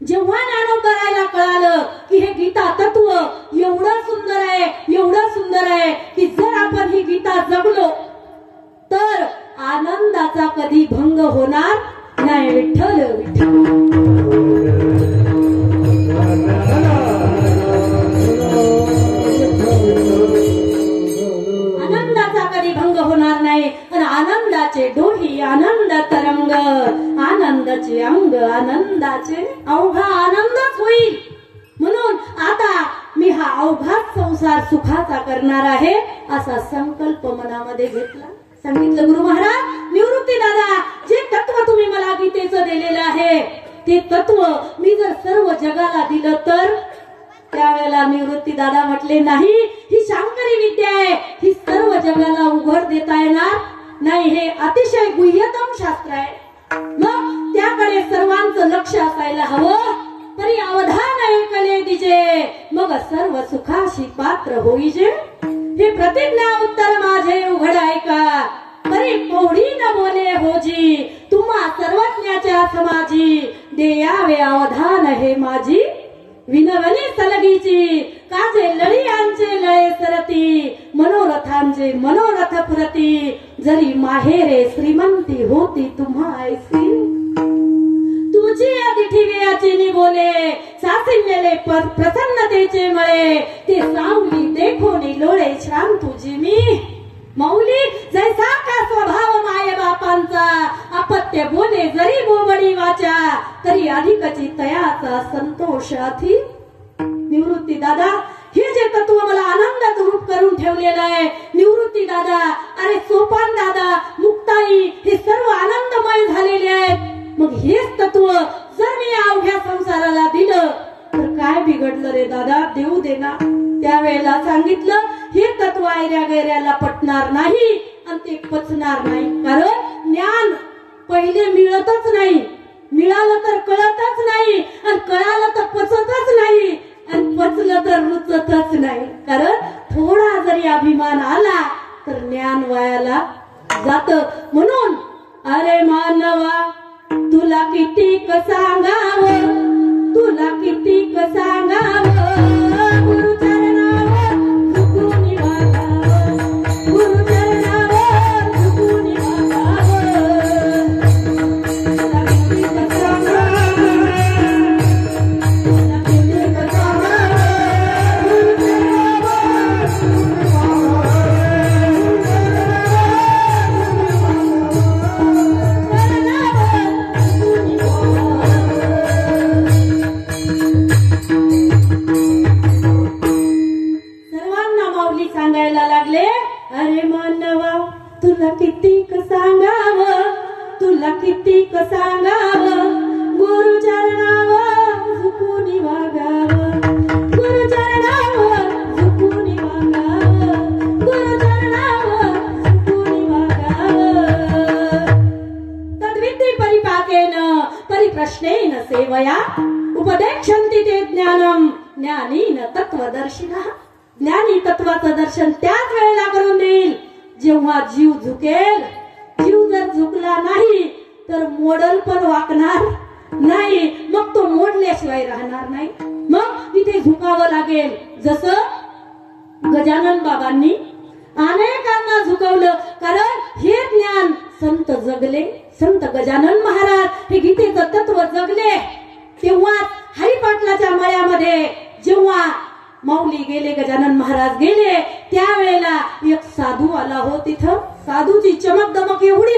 जेव्हा ज्ञानोबरायला कळालं की हे गीता तत्व एवढं सुंदर आहे, एवढं सुंदर आहे की जर आपण ही गीता जगलो तर आनंदाचा कधी भंग होणार नाही. विठ्ठल विठ्ठल. आनंदाचा कधी भंग होणार नाही. आणि आनंदाचे डोही आनंद तरंग, आनंदाचे अंग आनंदाचे अवघा आनंदच होईल. म्हणून आता मी हा अवघात संसार सुखाचा करणार आहे असा संकल्प मनामध्ये घेतला. सांगितलं गुरु महाराज, निवृत्ती दादा, जे तत्व तुम्ही मला गीतेचं दिलेलं आहे ते तत्व मी जर सर्व जगाला दिलं तर. त्यावेळेला निवृत्ती दादा म्हटले, नाही, ही शांकरी विद्या आहे, ही सर्व जगाला उघड देता येणार नाही. हे अतिशय गुह्यतम शास्त्र आहे. मग त्याकडे सर्वांचं लक्ष असायला हवं. तरी अवधान ऐकले दिजे, मग सर्व सुखाशी पात्र होईजे. हे प्रतिज्ञा उत्तर माझे उघड ऐका, तरी पोढी न बोले होजी, तुम्हा सर्वज्ञाच्या समाजी, देयावे अवधान हे माझी. विनवणी सलगीची, काचे लळी यांचे लळे सरती, माझे मनोरथ पुरती, जरी माहेरे श्रीमंती होती तुम्हा ऐसी. तुझी आधी ठिवेयाची बोले, सासिन्यले प्रसन्नतेचे मळे, ते सावली देखोनी लोळे श्राम तुझी मी. मौली जैसा का स्वभाव माये बापांचा, अपत्य बोले जरी बोबडी वाचा, तरी अधिकची तयाचा संतोषाथी. निवृत्ती दादा, हे जे तत्व मला आनंदात रूप करून ठेवलेलं आहे. निवृत्ती दादा, अरे सोपान दादा, मुक्ताई, हे सर्व आनंदमय झालेले आहेत. मग हेच तत्व जर मी अवघ्या संसाराला दिलं तर काय बिघडलं रे दादा, देऊ दे ना. त्यावेळेला सांगितलं, हे तत्व आयऱ्या गैऱ्याला पटणार नाही आणि ते पचणार नाही. कारण ज्ञान पहिले मिळतच नाही, मिळालं तर कळतच नाही, आणि कळालं तर पचतच नाही, आणि पचलं तर रुचतच नाही. कारण थोडा जरी अभिमान आला तर ज्ञान वायाला जात. म्हणून अरे मानवा, तुला कितीक सांगावं, तुला कितीक सांगावं, गुरुचरणावर झुकून वागावं, गुरुचरणावर झुकून वागावं. तुला कितीक सांगावं, तुला कितीक सांगावं, गुरुचरणावर झुकून सांगायला लागले, अरे मानवा, तुला कितीक सांगावं, तुला कितीक सांगावं, गुरुचरणावर झुकून वागावं, गुरुचरणावर झुकून वागावं, गुरुचरणावर झुकून वागावं. तद्विद्धी परिपाकेन परिप्रश्नेन सेवया, उपदेक्षन्ति ते ज्ञानम, ज्ञानीन तत्वदर्शिनः. ज्ञानी तत्वाचं दर्शन त्याच वेळेला करून देईल जेव्हा जीव झुकेल. जीव जर झुकला नाही तर मोडल पण वाकणार नाही, मग तो मोडल्याशिवाय राहणार नाही. मग तिथे झुकावं लागेल. जसं गजानन बाबांनी अनेकांना झुकवलं, कारण हे ज्ञान संत जगले. संत गजानन महाराज हे गीतेचं तत्व जगले. तेव्हा हरिपाटलाच्या मळ्यामध्ये जेव्हा माऊली गेले, गजानन महाराज गेले, त्यावेळेला एक साधू आला हो. तिथं साधूची चमक दमक एवढी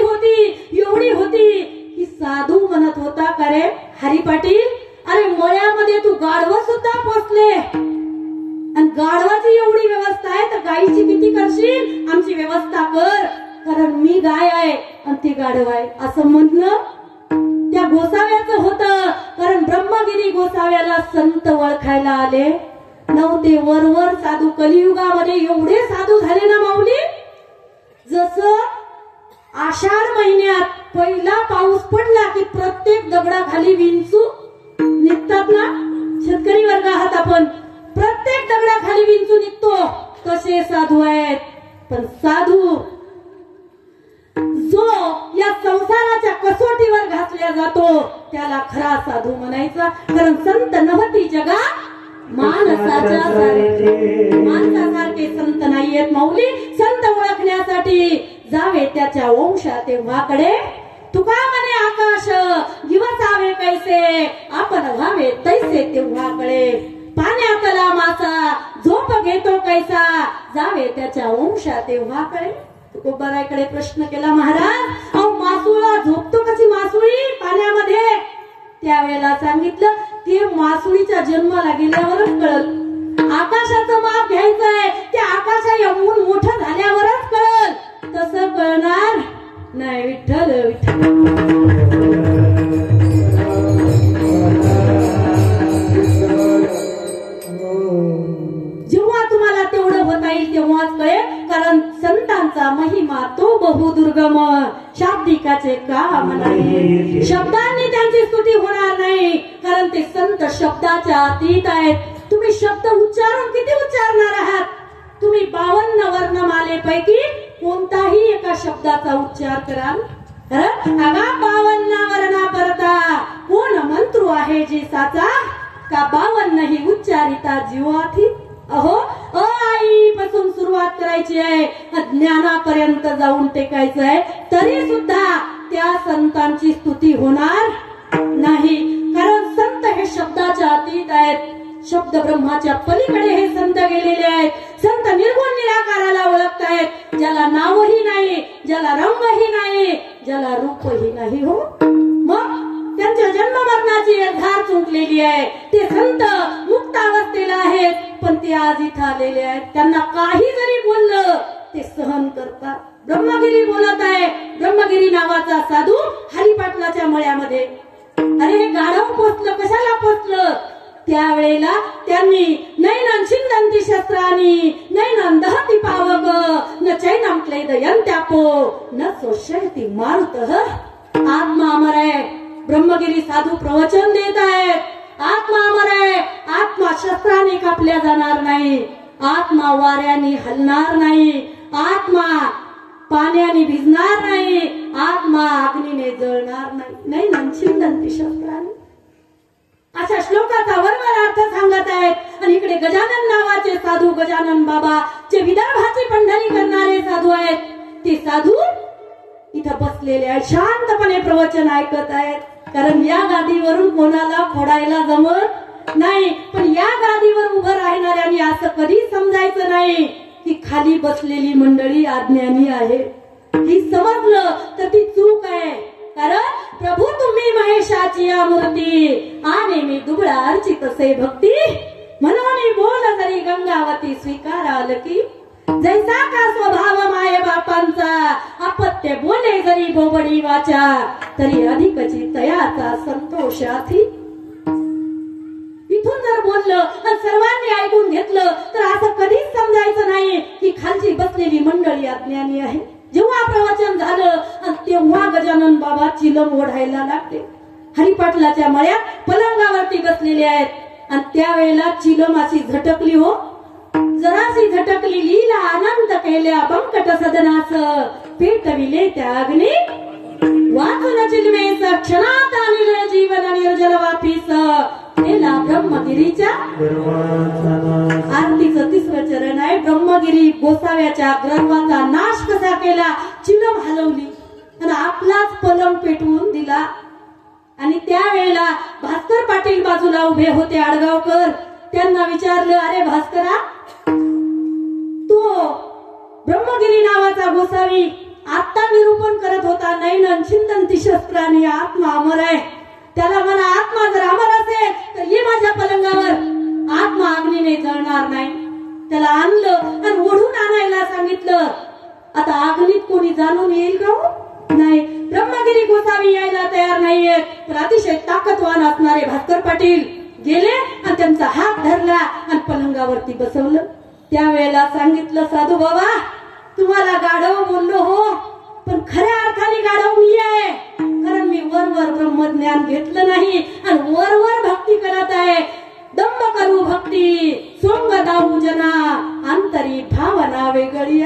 होती की साधू म्हणत होता, का रे हरी पाटील, अरे मळ्यामध्ये तू गाढव सुद्धा पोचले, आणि गाढवाची एवढी व्यवस्था आहे तर गायीची किती करशील, आमची व्यवस्था कर, कारण मी गाय आहे आणि ती गाढव आहे. असं म्हणणं त्या गोसाव्याचं होतं. कारण ब्रह्मगिरी गोसाव्याला संत ओळखायला आले नव्हते. वरवर साधू, कलियुगामध्ये एवढे साधू झाले ना माऊली. जसं आषाढ महिन्यात पहिला पाऊस पडला की प्रत्येक दगडाखाली विंचू निघतात ना. शेतकरी वर्ग आहात आपण, प्रत्येक दगडाखाली विंचू निघतो, तसे साधू आहेत. पण साधू जो या संसाराच्या कसोटीवर घातला जातो त्याला खरा साधू म्हणायचा. कारण संत नव्हती जगा माणसासारखे संत नाहीयेत माऊली. संत ओळखण्यासाठी जावे त्याच्या वंशा तेव्हाकडे. तुका म्हणे आकाश दिवसावे कैसे, आपण व्हावे तैसे तेव्हाकडे. पाण्यातला मासा झोप घेतो कैसा, जावे त्याच्या वंशा तेव्हाकडे. तुकोबाराकडे प्रश्न केला, महाराज अहो मासुळा झोपतो कशी मासुळी पाण्यामध्ये. त्यावेळेला सांगितलं, ते मासुळीच्या जन्माला गेल्यावरच कळल. आकाशाचं माप घ्यायचंय, ते आकाशा एवढून मोठं झाल्यावरच कळल, तसं कळणार नाही. विठ्ठल विठ्ठल. जेव्हा तुम्हाला तेवढं होता येईल तेव्हाच कळेल. कारण संतांचा महिमा तो बहुदुर्गम, शाब्दिकाचे काम नाही. शब्दांनी त्यांची स्तुती होणार नाही, कारण ते संत शब्दाच्या अतीत आहेत. तुम्ही शब्द उच्चारून किती उच्चारणार आहात. तुम्ही 52 वर्णमालेपैकी कोणताही एका शब्दाचा उच्चार कराल. अगा 52 वर्णा परता कोण मंत्रू आहे जी साचा, का 52 ही उच्चारिता जीवाथी. अहो आई पासून सुरुवात करा. करायची आहे, ज्ञानापर्यंत जाऊन टेकायचं आहे, तरी सुद्धा त्या संतांची स्तुती होणार नाही. कारण संत हे शब्दाच्या अतीत आहेत. शब्द ब्रह्माच्या पलीकडे हे संत गेलेले आहेत. संत निर्गुण निराकाराला ओळखतायत, ज्याला नावही नाही, ज्याला रंगही नाही, ज्याला रूपही नाही. हो, मग त्यांच्या जन्म मरणाची धार चुकलेली आहे. ते संत मुक्त अवस्थेला आहेत, पण ते आज इथं आलेले आहेत. त्यांना काही जरी बोललं ते सहन करतात. ब्रह्मगिरी बोलत आहे. ब्रह्मगिरी नावाचा साधू हरिपाटलाच्या मळ्यामध्ये. अरे हे गाढव पोचलं, कशाला पोचलं? त्यावेळेला त्यांनी नैनं छिंदन्ति शस्त्राणि नैनं दहति पावक न चैनं क्लेदयन्त्यापो न शोषयति मारुतः. आत्मा अमर आहे. ब्रह्मगिरी साधू प्रवचन देत आहेत. आत्मा अमर आहे. आत्मा शस्त्राने कापल्या जाणार नाही. आत्मा वाऱ्याने हलणार नाही. आत्मा पाण्याने भिजणार नाही. आत्मा अग्नीने जळणार नाही. नैनं छिंदन्ति शस्त्राणि. अशा श्लोकाचा वरवर अर्थ सांगत आहेत. आणि इकडे गजानन नावाचे साधू, गजानन बाबा जे विदर्भाची पंढरी करणारे साधू आहेत, ते साधू इथं बसलेले आहेत, शांतपणे प्रवचन ऐकत आहेत. कारण या गादीवरून कोणाला खोडायला जमत नाही. पण या गादीवर उभं राहणाऱ्यांनी असं कधी समजायचं नाही की खाली बसलेली मंडळी अज्ञानी आहे. ही समजलं तर ती चूक आहे. कारण प्रभू तुम्ही महेशाची या मूर्ती आणि मी दुबळा अर्चित से भक्ती म्हणून बोल जरी गंगावती स्वीकाराल की. जैसा का स्वभाव माय बापांचा अपत्य बोले जरी बोबडी वाचा तरी अधिकची तयाचा संतोषाथी. इथून जर बोललं आणि सर्वांनी ऐकून घेतलं तर असं कधीच समजायचं नाही की खालची बसलेली मंडळी अज्ञानी आहे. जेव्हा प्रवचन झालं आणि तेव्हा गजानन बाबा चिलम ओढायला लागले. हरिपाटलाच्या मळ्यात पलंगावरती बसलेले आहेत आणि त्यावेळेला चिलम अशी झटकली. हो, जराशी झटकली. लीला आनंद केल्या बंकट सदनास पेटविले त्या अग्नी वाचून चिलमेस क्षणात आलेले जीवन निर्जल वापीस केला ब्रह्मगिरीच्या. आरतीचं 30वं चरण आहे. ब्रह्मगिरी गोसाव्याच्या गर्वाचा नाश कसा केला? चिलम हलवली आणि आपलाच पलंग पेटवून दिला. आणि त्यावेळेला भास्कर पाटील बाजूला उभे होते, आडगावकर. त्यांना विचारलं, अरे भास्करा, तो ब्रह्मगिरी नावाचा गोसावी आता निरूपण करत होता नैनं छिंदन्ति शस्त्राणि आत्मा अमर आहे. त्याला म्हणा, आत्मा जर अमर असेल तर ये माझ्या पलंगावर, आत्मा अग्नीने जळणार नाही. त्याला आणलं आणि ओढून आणायला सांगितलं. आता अग्नीत कोणी जाणून येईल का? नाही. ब्रह्मगिरी गोसावी यायला तयार नाहीयेत. पण अतिशय ताकदवान असणारे भास्कर पाटील गेले आणि त्यांचा हात धरला आणि पलंगावरती बसवलं. त्यावेळेला सांगितलं, साधू बाबा, तुम्हाला गाढव बोललो हो, पण खऱ्या अर्थाने गाढव मी आहे. कारण मी वरवर ब्रह्मज्ञान घेतलं नाही आणि वरवर भक्ती करत आहे. दंभ करू भक्ती सोंग दाऊ जना अंतरी भावना वेगळी.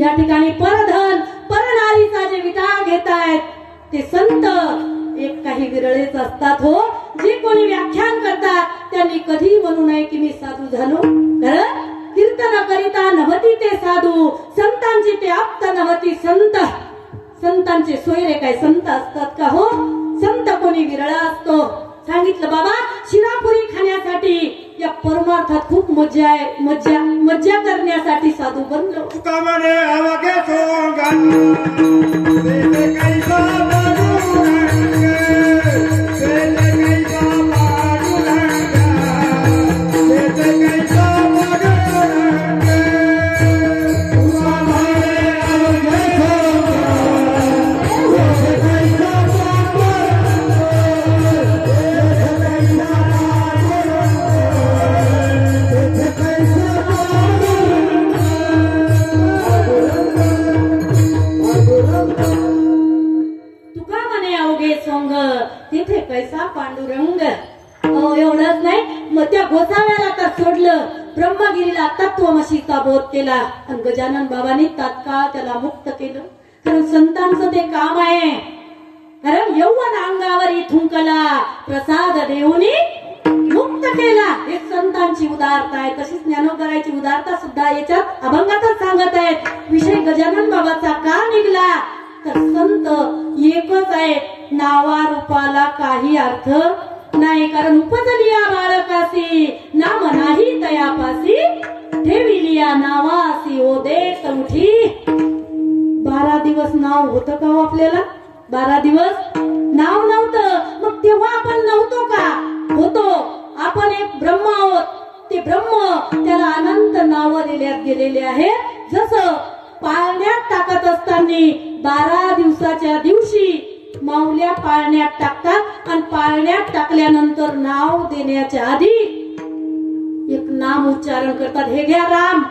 या ठिकाणी परधन परनारीचा जे विचार घेत आहेत ते संत एक काही विरळेच असतात. हो, जे कोणी व्याख्यान करतात त्यांनी कधी म्हणू नये की मी साधू झालो. कारण कीर्तन करिता नव्हती ते साधू, संतांची ते आप्त नव्हती संत. संतांचे सोयरे काय संत असतात का? हो, संत कोणी विरळा असतो. सांगितलं, बाबा, शिरापुरी खाण्यासाठी या परमार्थात खूप मज्जा आहे. मज्जा करण्यासाठी साधू बनलो. तिथे कैसा पांडुरंग. एवढंच नाही, मग त्या गोसाव्याला तर सोडलं. ब्रह्मगिरीला तत्वमशीचा बोध केला आणि गजानन बाबांनी तात्काळ त्याला मुक्त केलं. कारण संतांचं ते काम आहे. कारण यौवन अंगावरी थुंकला प्रसाद देऊनी मुक्त केला. एक संतांची उदारता आहे. तशीच ज्ञानोबराची उदारता सुद्धा याच्यात अभंगातच सांगत आहेत. विषय गजानन बाबाचा का निघला तर संत एकच आहे, नावा रूपाला काही अर्थ नाही. कारण उपजलिया बाळकासी नाम नाही तयापासी, ठेविलिया नावासी ओ देत उठी. 12 दिवस नाव होतं का हो आपल्याला? 12 दिवस नाव नव्हतं. मग तेव्हा आपण नव्हतो का? होतो. आपण एक ब्रह्म आहोत. ते ब्रह्म त्याला अनंत नाव दिल्यात गेलेले आहे. जसं पाळण्यात टाकत असताना 12 दिवसाच्या दिवशी माऊल्या पाळण्यात टाकतात आणि पाळण्यात टाकल्यानंतर नाव देण्याच्या आधी एक नाम उच्चारण करतात. हे घ्या राम,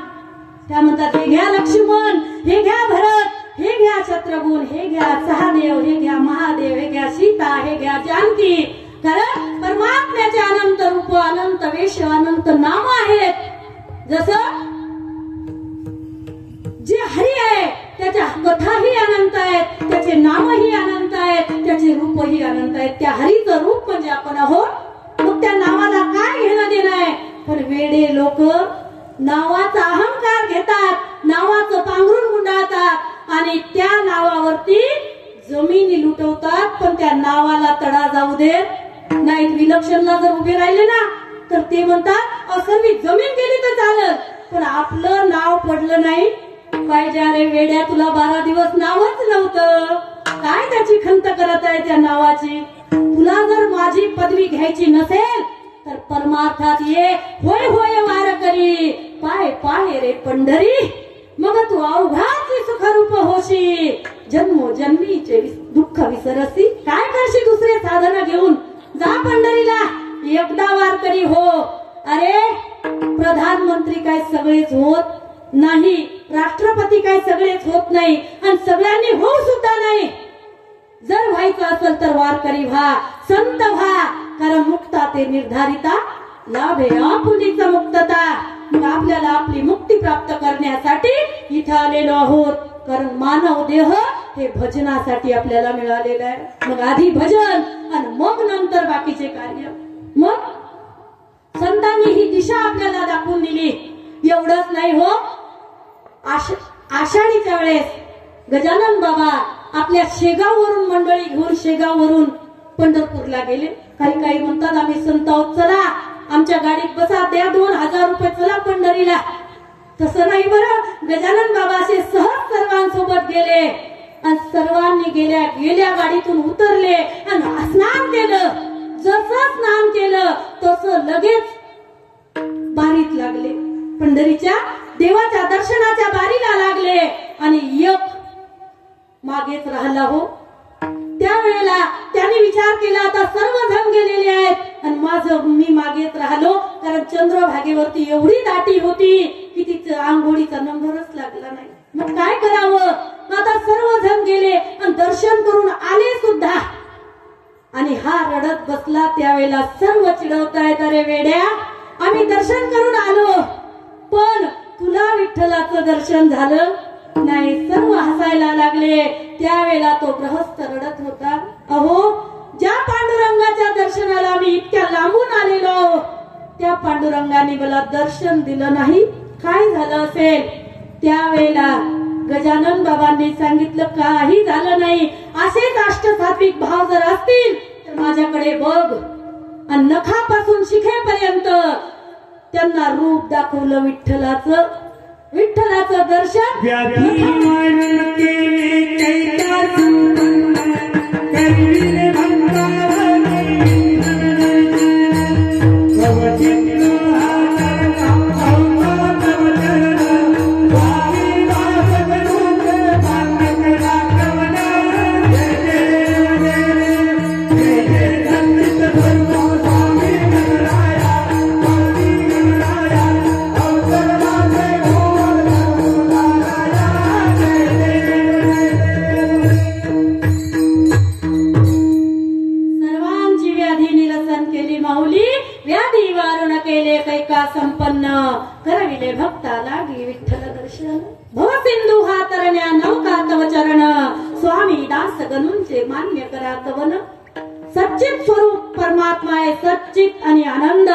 त्या म्हणतात हे घ्या लक्ष्मण, हे घ्या भरत, हे घ्या शत्रुघ्न, हे घ्या सहदेव, हे घ्या महादेव, हे घ्या सीता, हे घ्या जानकी. कारण परमात्म्याचे अनंत रूप, अनंत वेश, अनंत नाम आहेत. जसं जे हरी आहे त्याच्या कथाही अनंत आहेत, त्याचे नामही अनंत आहेत, त्याचे रूपही अनंत आहेत. त्या हरीचं रूप म्हणजे आपण आहोत. मग त्या नावाला काय घेणं देणं आहे? पण वेडे लोक नावाचा अहंकार घेतात, नावाचं पांघरून गुंडाळतात आणि त्या नावावरती जमिनी लुटवतात. पण त्या नावाला तडा जाऊ देत नाहीत. विलक्षणला जर उभे राहिले ना तर ते म्हणतात सर्व जमीन गेली तर चालत, पण आपलं नाव पडलं नाही पाहिजे. अरे वेड्या, तुला 12 दिवस नावच नव्हतं. काय त्याची खंत करत आहे त्या नावाची? तुला जर माझी पदवी घ्यायची नसेल तर परमार्थात ये. होय होय वार करी, पाय पाय रे पंढरी, मग तू अवघाची सुखरूप होशी. जन्मोजन्मीचे दुःख विसरसी. काय करशी दुसरे साधन घेऊन? जा पंढरीला, एकदा वार करी हो. अरे प्रधानमंत्री काय सगळेच होत नाही, राष्ट्रपती काय सगळेच होत नाही आणि सगळ्यांनी होऊ सुद्धा नाही. जर व्हायचं असेल तर वारकरी व्हा, संत व्हा. कारण मुक्ता ते निर्धारिता लाभे आपुलीचा मुक्तता. मग आपल्याला आपली मुक्ती प्राप्त करण्यासाठी इथं आलेलो आहोत. कारण मानव देह हे भजनासाठी आपल्याला मिळालेलं आहे. मग आधी भजन आणि मग नंतर बाकीचे कार्य. मग संतांनी ही दिशा आपल्याला दाखवून दिली. एवढंच नाही हो, आषाढीच्या वेळेस गजानन बाबा आपल्या शेगाववरून मंडळी घेऊन शेगाववरून पंढरपूरला गेले. काही म्हणतात आम्ही संत आहोत, चला आमच्या गाडीत बसा, द्या 2000 रुपये, चला पंढरीला. तसं नाही बरं. गजानन बाबा असे सहज सर्वांसोबत गेले आणि सर्वांनी गेल्या गाडीतून उतरले आणि स्नान केलं. जसं स्नान केलं तसं लगेच बारीत लागले. पंढरीच्या देवाच्या दर्शनाच्या बारीला लागले आणि एक मागेच राहिला हो. त्यावेळेला त्याने विचार केला आता सर्वजण गेलेले आहेत आणि माझं मी मागेच राहिलो. कारण चंद्रभागेवरती एवढी दाटी होती की तिचं आंघोळीचा नंबरच लागला नाही. मग काय करावं? आता सर्वजण गेले आणि दर्शन करून आले सुद्धा आणि हा रडत बसला. त्यावेळेला सर्व चिडवतायत, अरे वेड्या, आम्ही दर्शन करून आलो पण तुला विठ्ठलाचं दर्शन झालं नाही. सर्व हसायला लागले. त्यावेळेला तो गृहस्थ रडत होता, अहो ज्या पांडुरंगाच्या दर्शनाला आम्ही इतक्या लांबून आलेलो त्या पांडुरंगाने मला दर्शन दिलं नाही, काय झालं असेल? त्यावेळेला गजानन बाबांनी सांगितलं काही झालं नाही. असेच अष्टसात्विक भाव जर असतील तर माझ्याकडे बघ. आणि नखापासून शिखेपर्यंत त्यांना रूप दाखवलं विठ्ठलाचं. विठ्ठलाचं दर्शन संपन्न करविले भक्ता लागी विठ्ठल दर्शन. भवसिंधू हा तरण्या नौका तव चरण, स्वामी दास गणूंचे मान्य करा कवन. सच्चित स्वरूप परमात्मा आहे. सच्चित आणि आनंद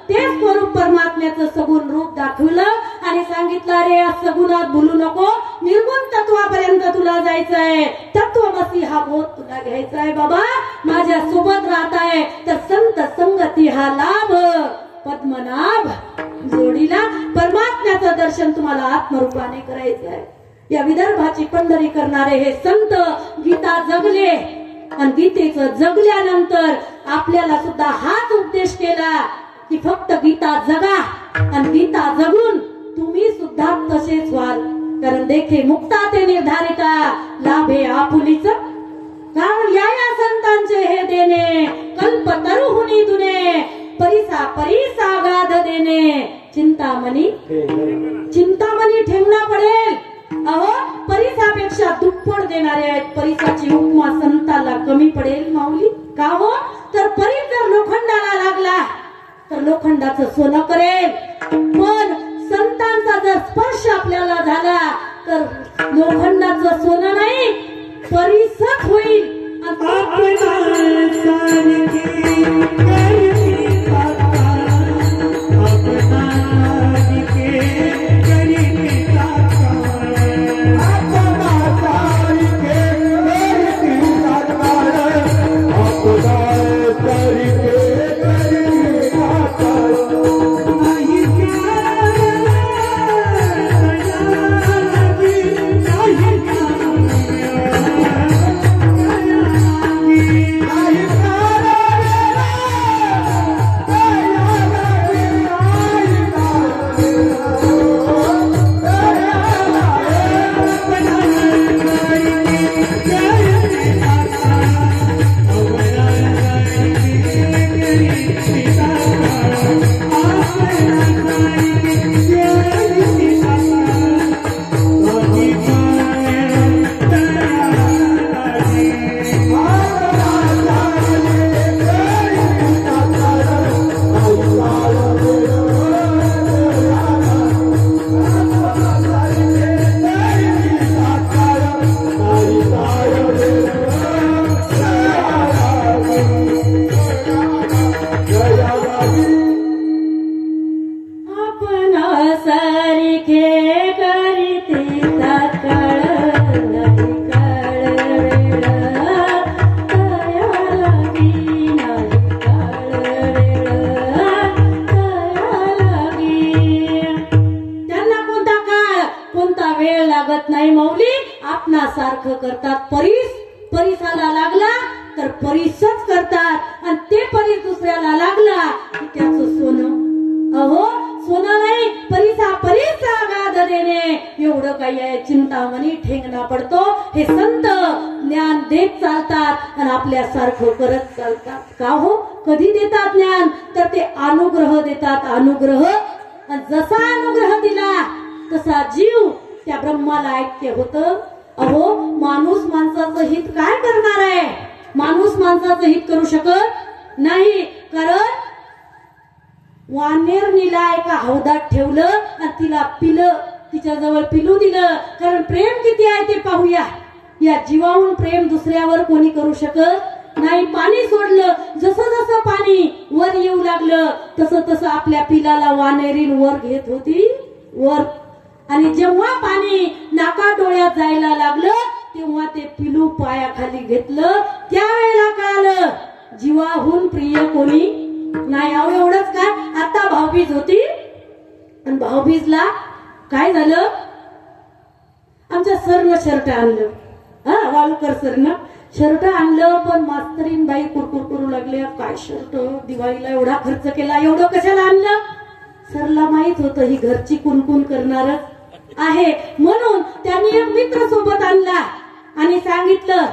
ते स्वरूप परमात्म्याचं सगुण रूप दाखवलं आणि सांगितलं, अरे या सगुणात भुलू नको, निर्गुण तत्वापर्यंत तुला जायचंय. तत्वमसी हा बोध तुला घ्यायचा आहे. बाबा माझ्या सोबत राहत आहे तर संत संगती हा लाभ. पद्मनाभ जोडीला परमात्म्याचं दर्शन तुम्हाला आत्मरूपाने करायचं आहे. या विदर्भाची पंढरी करणारे हे संत गीता जगले आणि गीतेचं जगल्यानंतर आपल्याला सुद्धा हाच उपदेश केला की फक्त गीता जगा आणि गीता जगून तुम्ही सुद्धा तसेच व्हाल. कारण देखे मुक्ता ते निर्धारिता लाभे आपुलीच. कारण या संतांचे हे देणे कल्पतरुहुनी दुने परिसा परिसा गाध देणे. चिंतामणी ठेवणा पडेल. अहो परिसापेक्षा दुप्पट देणारे आहेत. परिसाची उपमा संताला कमी पडेल माऊली. का हो तर परी जर लोखंडाला लागला तर लोखंडाचं सोनं करेल, पण संतांचा जर स्पर्श आपल्याला झाला तर लोखंडाचं सोनं नाही परिसत होईल. सारखं करतात. परिसाला लागला तर परिसच करतात आणि ते परीस दुसऱ्याला लागला की त्याचं सोनं. अहो सोनं नाही परिसा गाद देणे एवढं काही आहे. चिंतामणी ठेंगणा पडतो. हे संत ज्ञान देत चालतात आणि आपल्या सारखं करत चालतात. का हो कधी देतात ज्ञान तर ते अनुग्रह देतात. अनुग्रह आणि जसा अनुग्रह दिला तसा जीव त्या ब्रह्माला ऐक्य होतं. अहो माणूस माणसाचं हित काय करणार आहे. माणूस माणसाचं हित करू शकत नाही. कारण वानेरनीला एका हौदात ठेवलं आणि तिला पिलं, तिच्या जवळ पिलू दिलं. कारण प्रेम किती आहे ते पाहूया. या जीवाहून प्रेम दुसऱ्यावर कोणी करू शकत नाही. पाणी सोडलं, जसं जसं पाणी वर येऊ लागलं तसं तसं आपल्या पिलाला वानेरीन वर घेत होती वर. आणि जेव्हा पाणी नाका डोळ्यात जायला लागलं तेव्हा ते पिलू पायाखाली घेतलं. त्यावेळेला कळालं जीवाहून प्रिय कोणी नाही. अहो एवढंच काय, आता भाऊबीज होती आणि भाऊबीजला काय झालं, आमच्या सरनं शर्ट आणलं. वाळूकर सरनं शर्ट आणलं, पण मास्तरीन बाई कुरकुर करू लागल्या, काय शर्ट दिवाळीला एवढा खर्च केला, एवढं कशाला आणलं. सरला माहित होतं ही घरची कुणकुण करणारच आहे, म्हणून त्यांनी एक मित्र सोबत आणला आणि सांगितलं,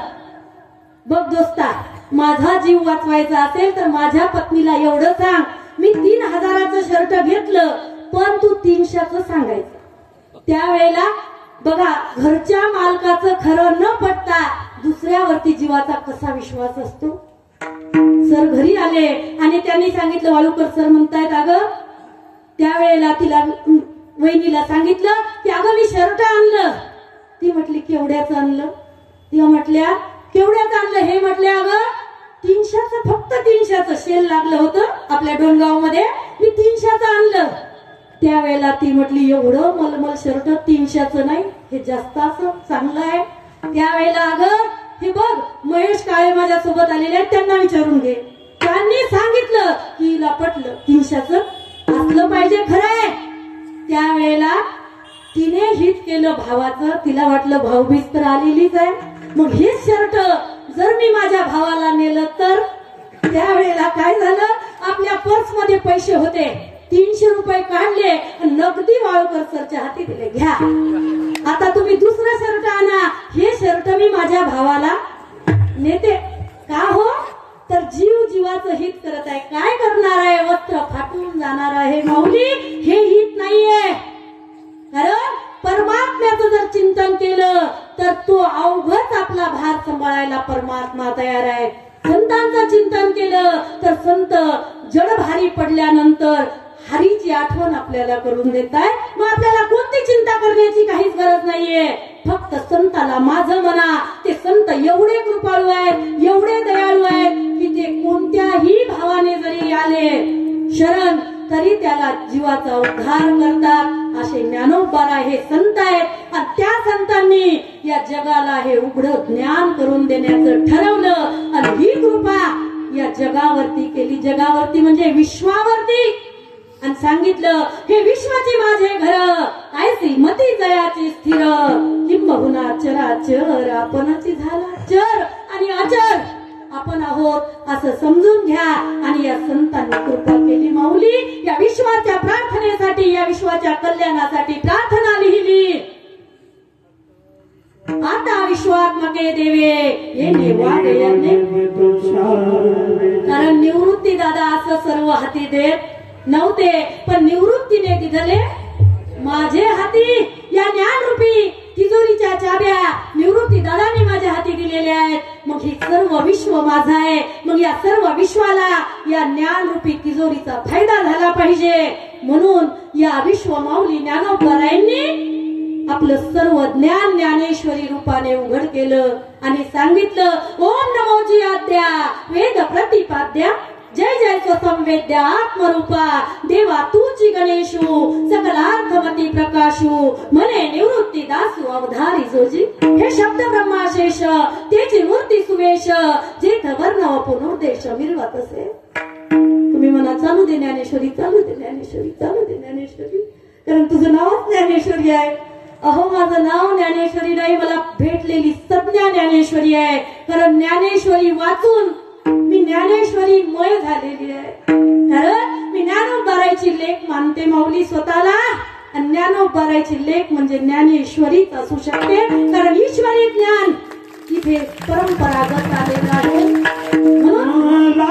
बघ दोस्ता, माझा जीव वाचवायचा असेल तर माझ्या पत्नीला एवढं सांग, मी 3000चं शर्ट घेतलं पण तू 300चं सांगायचं. त्यावेळेला बघा घरच्या मालकाचं खरं न पटता दुसऱ्यावरती जीवाचा कसा विश्वास असतो. सर घरी आले आणि त्यांनी सांगितलं, वाळूकर सर म्हणतायत, अगं त्यावेळेला तिला वहिनीला सांगितलं की अगं मी शर्ट आणलं. ती म्हटली केवढ्याचं आणलं. ती म्हटल्या केवढ्याचं आणलं. हे म्हटले अगं 300चं फक्त 300चं सेल लागलं होतं आपल्या डोणगाव मध्ये. मी 300चं आणलं. त्यावेळेला ती म्हटली एवढं मलमल शर्ट 300चं नाही, हे जास्त असं चांगलं आहे. त्यावेळेला अगं हे बघ महेश काळे माझ्या सोबत आलेले आहेत, त्यांना विचारून घे. त्यांनी सांगितलं की हिला पटलं 300चं असलं पाहिजे, खरंय. त्यावेळेला तिने हित केलं भावाचं. तिला वाटलं भाऊबीज तर आलेलीच आहे, मग हेच शर्ट जर मी माझ्या भावाला नेलं तर. त्यावेळेला काय झालं, आपल्या पर्स मध्ये पैसे होते, 300 रुपये काढले आणि नगदी वाळकर सरच्या हाती दिले, घ्या आता तुम्ही दुसरं शर्ट आणा, हे शर्ट मी माझ्या भावाला नेते. का हो, तर जीव जीवाचं हित करत आहे. काय करणार आहे, वस्त्र फाटून जाणार आहे माऊली, हे हित नाहीये. कारण परमात्म्याचं जर चिंतन केलं तर तो अवघच आपला भार सांभाळायला परमात्मा तयार आहे. संतांचं चिंतन केलं तर संत जडभारी पडल्यानंतर हरीची आठवण आपल्याला करून देत आहे. मग आपल्याला कोणती चिंता करण्याची काहीच गरज नाहीये. फक्त संताला माझं म्हणा. ते संत एवढे कृपाळू आहेत, एवढे दयाळू आहेत की ते कोणत्याही भावाने जरी आले शरण तरी त्याला जीवाचा उद्धार करतात. असे ज्ञानोबा हे संत आहेत आणि त्या संतांनी या जगाला हे उघडं ज्ञान करून देण्याचं ठरवलं आणि ही कृपा या जगावरती केली. जगावरती म्हणजे विश्वावरती. आणि सांगितलं हे विश्वाची माझे घर, ऐसी मती जयाची स्थिर, किंबहुना चराचर आपणची झाला चर आणि अचर आपण आहोत असं समजून घ्या. आणि या संतांनी कृपा केली माऊली. या विश्वाच्या प्रार्थनेसाठी, या विश्वाच्या कल्याणासाठी प्रार्थना लिहिली. आता विश्वात्मके देवे येणे वादे यांनी. कारण निवृत्ती दादा असं सर्व हाती देत नव्हते, पण निवृत्तीने दिधले माझे हाती. या ज्ञानरूपी तिजोरीच्या चाब्या निवृत्ती दादांनी माझ्या हाती दिलेल्या आहेत. मग ही सर्व विश्व माझा आहे. मग या सर्व विश्वाला या ज्ञानरूपी तिजोरीचा फायदा झाला पाहिजे. म्हणून या विश्व माऊली ज्ञानोबरायांनी आपलं सर्व ज्ञान ज्ञानेश्वरी रूपाने उघड केलं आणि सांगितलं ओम नमोची आद्या वेद प्रतिपाद्या जय जय स्वसंवेद्या आत्मरूपा देवा तूची गणेशू सकलार्थमती प्रकाशू म्हणे निवृत्ती दासू अवधारी जोजी. हे शब्द ब्रह्माशेष त्याची मूर्ती सुवेश जेथ वर्ण पुनर्देश मिरवत असे. तुम्ही म्हणा चालू दे ज्ञानेश्वरी, चालू दे ज्ञानेश्वरी, चालू दे ज्ञानेश्वरी, कारण तुझं नावच ज्ञानेश्वरी आहे. अहो माझं नाव ज्ञानेश्वरी नाही, मला भेटलेली संज्ञा ज्ञानेश्वरी आहे. कारण ज्ञानेश्वरी वाचून मी ज्ञानेश्वरी मय झालेली आहे. कारण मी ज्ञानोबरायची लेक मानते माऊली स्वतःला. आणि ज्ञानोबरायची लेक म्हणजे ज्ञानेश्वरीच असू शकते. कारण ईश्वरी ज्ञान इथे परंपरागत आलेलं आहे. म्हणून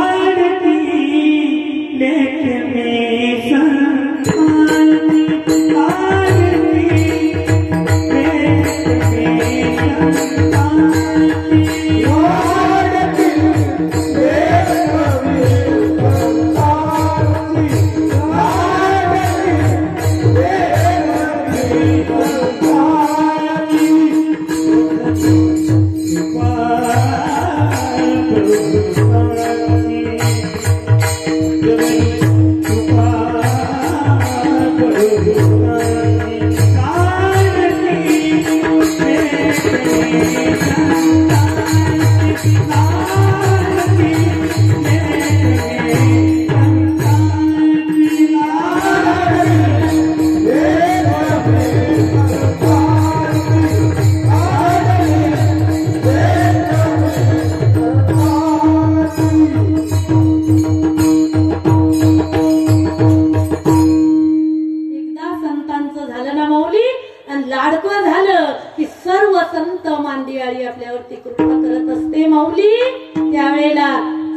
आपल्यावरती कृपा करत असते माऊली. त्यावेळेला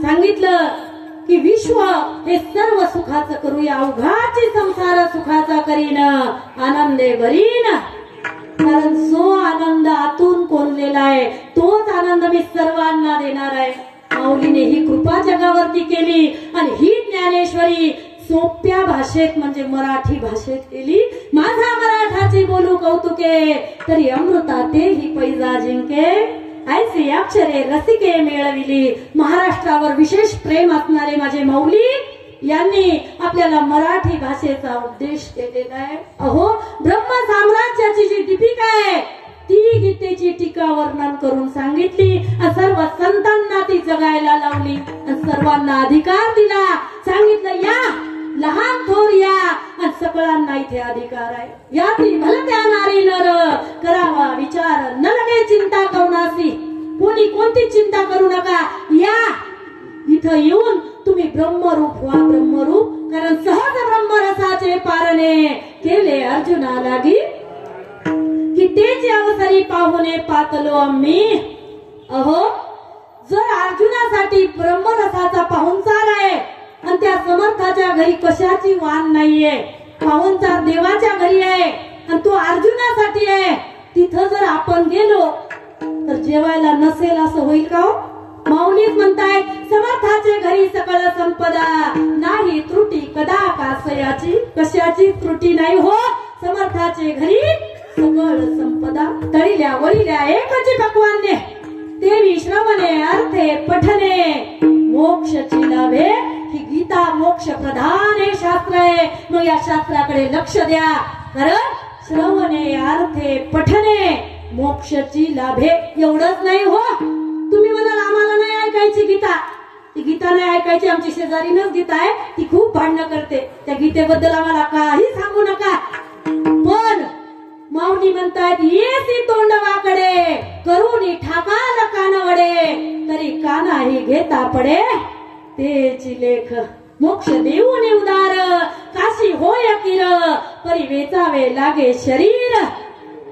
सांगितलं की विश्व हे सर्व सुखाचं करूया, अवघाची संसार सुखाचा करीन, आनंदे भरीन. कारण जो आनंद आतून कोरलेला आहे तोच आनंद मी सर्वांना देणार आहे. माऊलीने ही कृपा जगावरती केली आणि ही ज्ञानेश्वरी सोप्या भाषेत म्हणजे मराठी भाषेत केली. माझा मराठाची बोलू कौतुके तरी अमृता ते ही पैजा जिंके. ऐसी अक्षरे रसिके मेळविली. महाराष्ट्रावर विशेष प्रेम असणारे माझे माऊली यांनी आपल्याला मराठी भाषेचा उपदेश केलेला आहे. अहो, ब्रह्म साम्राज्याची जी दीपिका आहे ती गीतेची टीका वर्णन करून सांगितली आणि सर्व संतांना ती जगायला लावली आणि सर्वांना अधिकार दिला. सांगितलं या लहान थोर या आणि सगळ्यांना इथे अधिकार आहे. याती भलत्या नारी नर करावा विचार न लगे चिंता करुणासी. कोणी कोणती चिंता करू नका. या इथं येऊन तुम्ही ब्रह्मरूप व्हा. ब्रह्मरूप कारण सहज ब्रह्मरसाचे पारणे केले अर्जुना लागी की तेच अवसरी पाहुणे पातलो आम्ही. अहो, जर अर्जुनासाठी ब्रह्मरसाचा पाहुणचार आहे आणि त्या समर्थाच्या घरी कशाची वाण नाहीये, पाहुणचार देवाच्या घरी आहे आणि तो अर्जुनासाठी आहे, तिथं जर आपण गेलो तर जेवायला नसेल असं होईल का हो? माऊलीच म्हणताय समर्थाचे घरी सकळ संपदा नाही त्रुटी कदा कासयाची. कशाची त्रुटी नाही हो समर्थाचे घरी सकळ संपदा. तळील्या वळील्या एकची पक्वाने देवी श्रवणे अर्थे पठने मोक्षची लाभे. ही गीता मोक्ष प्रधान हे शास्त्र आहे. मग या शास्त्राकडे लक्ष द्या. कारण श्रवणे अर्थे पठने मोक्षची लाभे. एवढंच नाही हो, तुम्ही म्हणाल आम्हाला नाही ऐकायची गीता. ती गीता नाही ऐकायची. आमची शेजारीनच गीता आहे, ती खूप भांडणं करते. त्या गीतेबद्दल आम्हाला काही सांगू नका. पण माऊली म्हणतात येसी तोंड वाकडे करून ठाकाल कान वडे तरी कानाही घेता पडे तेची लेख. मोक्ष देऊन उदार काशी होय किर परी वेचावे लागे शरीर.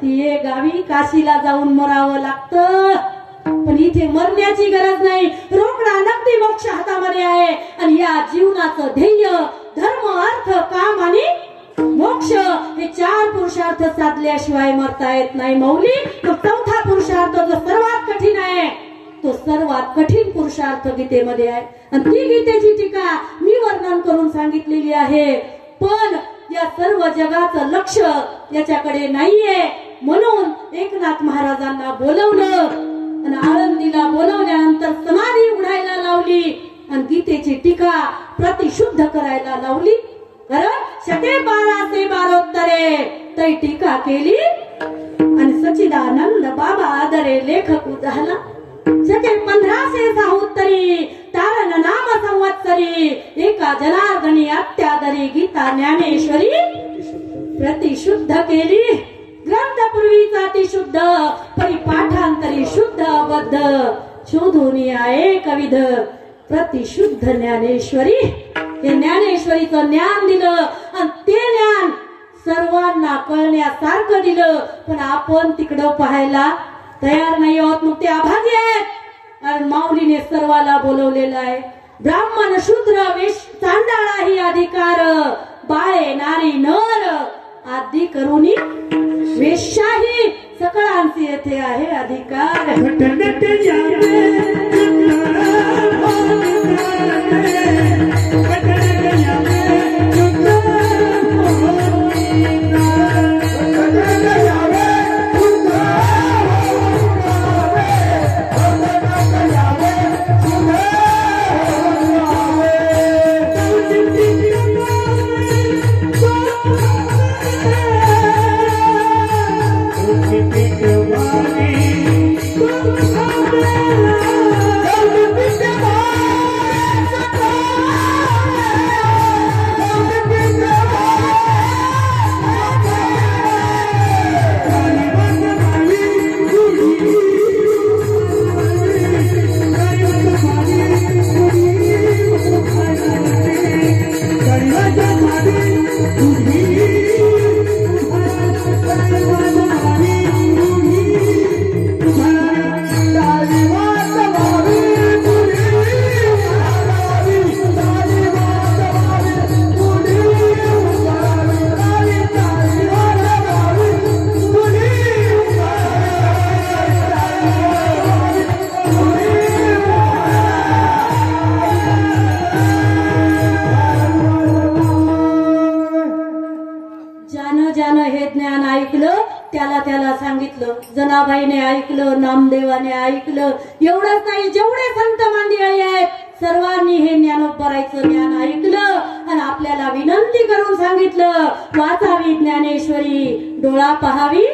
ती गावी काशीला जाऊन मरावं लागतं, पण इथे मरण्याची गरज नाही. रोकडा नगदी मोक्ष हातामध्ये आहे आणि या जीवनाचं ध्येय धर्म अर्थ काम आणि मोक्ष हे 4 पुरुषार्थ साधल्याशिवाय मरता येत नाही. माऊली तो चौथा पुरुषार्थ जो सर्वात कठीण आहे तो सर्वात कठीण पुरुषार्थ गीतेमध्ये आहे आणि ती गीतेची टीका मी वर्णन करून सांगितलेली आहे. पण या सर्व जगाचं लक्ष याच्याकडे नाहीये. म्हणून एकनाथ महाराजांना बोलवलं आणि आळंदीला बोलवल्यानंतर समाधी उघडायला लावली आणि गीतेची टीका प्रतिशुद्ध करायला लावली. कारण 12 बारोत्तरे तै टीका केली आणि सच्चिदानंद बाबा आदरे लेखक झाला. 1500 उत्तरी तारण नाम संवत्सरी एका जनार्दनी अत्यादरी गीता ज्ञानेश्वरी प्रतिशुद्ध केली. ग्रंथ पूर्वीचा ती शुद्ध परिपाठांतरी शुद्ध अबद्ध शोधून एक विध प्रतिशुद्ध ज्ञानेश्वरी. हे ज्ञानेश्वरीचं ज्ञान दिलं आणि ते ज्ञान सर्वांना कळण्यासारखं दिलं. पण आपण तिकडं पाहायला तयार नाही आहोत. मग ते अभागी आहेत आणि माऊलीने सर्वाला बोलवलेलं आहे. ब्राह्मण शूद्र वेश चांडाळाही अधिकार बाळे नारी नर आदी करुणी वेश्याही सकळांचे येथे आहे अधिकार. Thank you. त्याला सांगितलं. जनाबाईने ऐकलं, नामदेवाने ऐकलं. एवढंच नाही, जेवढे संत मंडळी आहेत सर्वांनी हे ज्ञानोबरायचं ज्ञान ऐकलं आणि आपल्याला विनंती करून सांगितलं, वाचावी ज्ञानेश्वरी, डोळा पहावी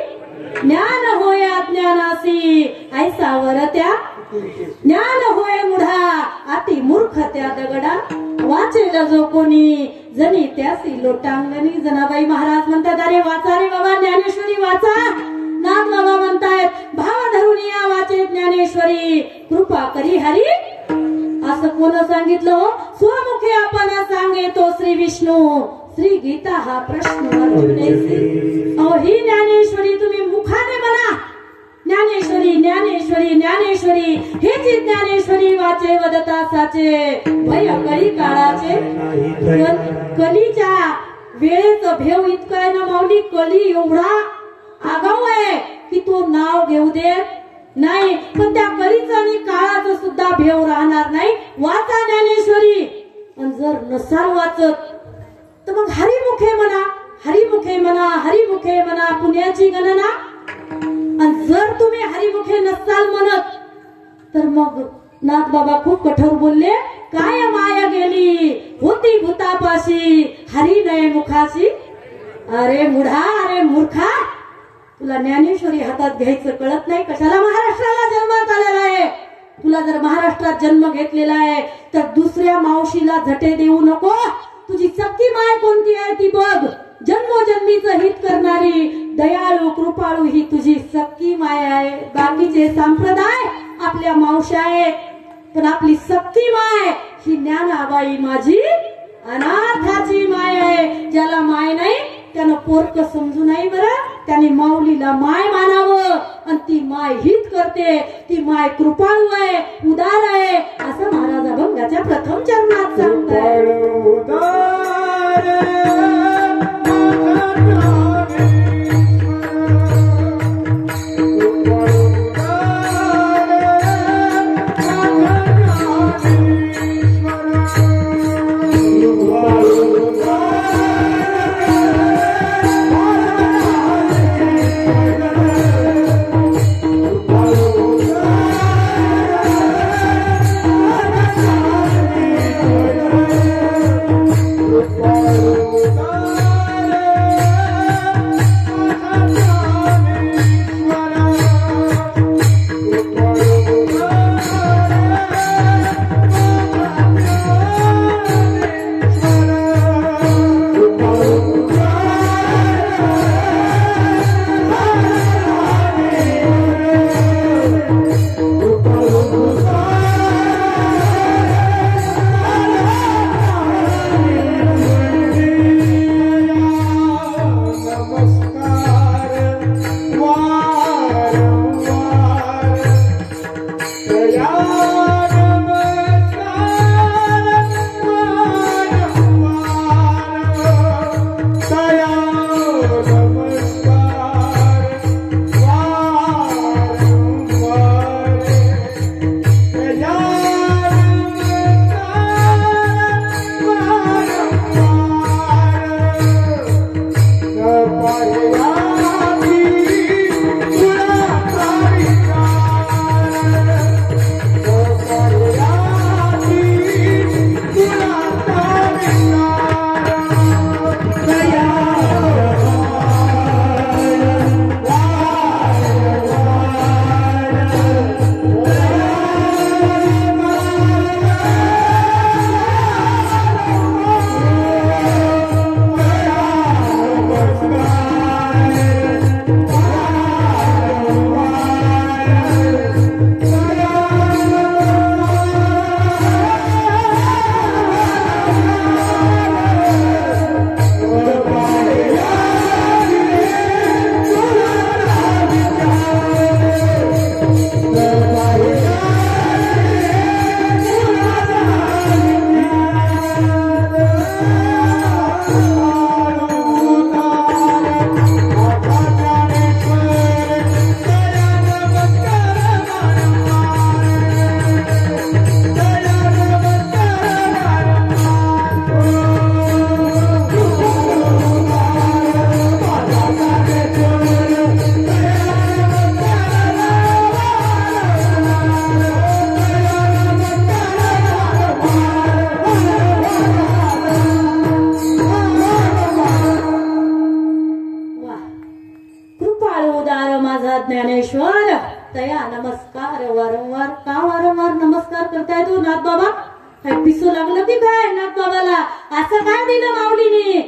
ज्ञान होय अज्ञानासी, ऐसा वरत्या ज्ञान होय मुढा, अति मूर्ख त्या दगडा, वाचेल जो कोणी जनी त्यासी लोटांगणी. जनाबाई महाराज म्हणतात, अरे वाचा रे बाबा ज्ञानेश्वरी वाचा. नाथ बाबा म्हणतायत, भाव धरून या वाचे ज्ञानेश्वरी, कृपा करी हरी. असं कोण सांगितलं? स्वमुखे आपण सांगे तो श्री विष्णू, श्री गीता हा प्रश्न ही ज्ञानेश्वरी तुम्ही मुखाने म्हणा, ज्ञानेश्वरी ज्ञानेश्वरी ज्ञानेश्वरी, हे जी ज्ञानेश्वरी वाचे वदता साचे, भय कळी काळाचे. कलीच्या वेळेचं भेव इतकं आहे ना माऊली, कली एवढा आगाऊ आहे की तो नाव घेऊ देत नाही. पण त्या कलीचं आणि काळाचं सुद्धा भेव राहणार नाही. वाचा ज्ञानेश्वरी. आणि जर नसाल वाचत तर मग हरिमुखे म्हणा, हरिमुखे म्हणा, हरिमुखे म्हणा, पुण्याची गणना. आणि जर तुम्ही हरिमुखे नसाल म्हणत तर मग नाथ बाबा खूप कठोर बोलले, काय माया गेली होती भूतापाशी, हरी नये मुखाशी. अरे मुढा, अरे मूर्खा, तुला ज्ञानेश्वरी हातात घ्यायचं कळत नाही. कशाला महाराष्ट्राला जन्मात आलेला आहे? तुला जर महाराष्ट्रात जन्म घेतलेला आहे तर दुसऱ्या मावशीला झटे देऊ नको. तुझी सक्की माय कोणती आहे ती बघ. जन्मोजन्मीचं हित करणारी, दयाळू, कृपाळू ही तुझी सक्की माय आहे. बाकीचे संप्रदाय आपल्या मावश्या आहेत, पण आपली सक्की माय ही ज्ञानाबाई माझी अनाथाची माय आहे. ज्याला माय नाही त्यानं पोरक समजू नाही बरं. त्याने माऊलीला माय मानावं. आणि ती माय हित करते, ती माय कृपाळू आहे, उदार आहे, असं महाराज अभंगाच्या प्रथम चरणात सांगताय. माझा ज्ञानेश्वर तया नमस्कार वारंवार. का वारंवार नमस्कार करताय तू नाथ बाबा? काय पिसू लागलं की काय नाथ बाबाला? असं काय दिलं माऊलीने?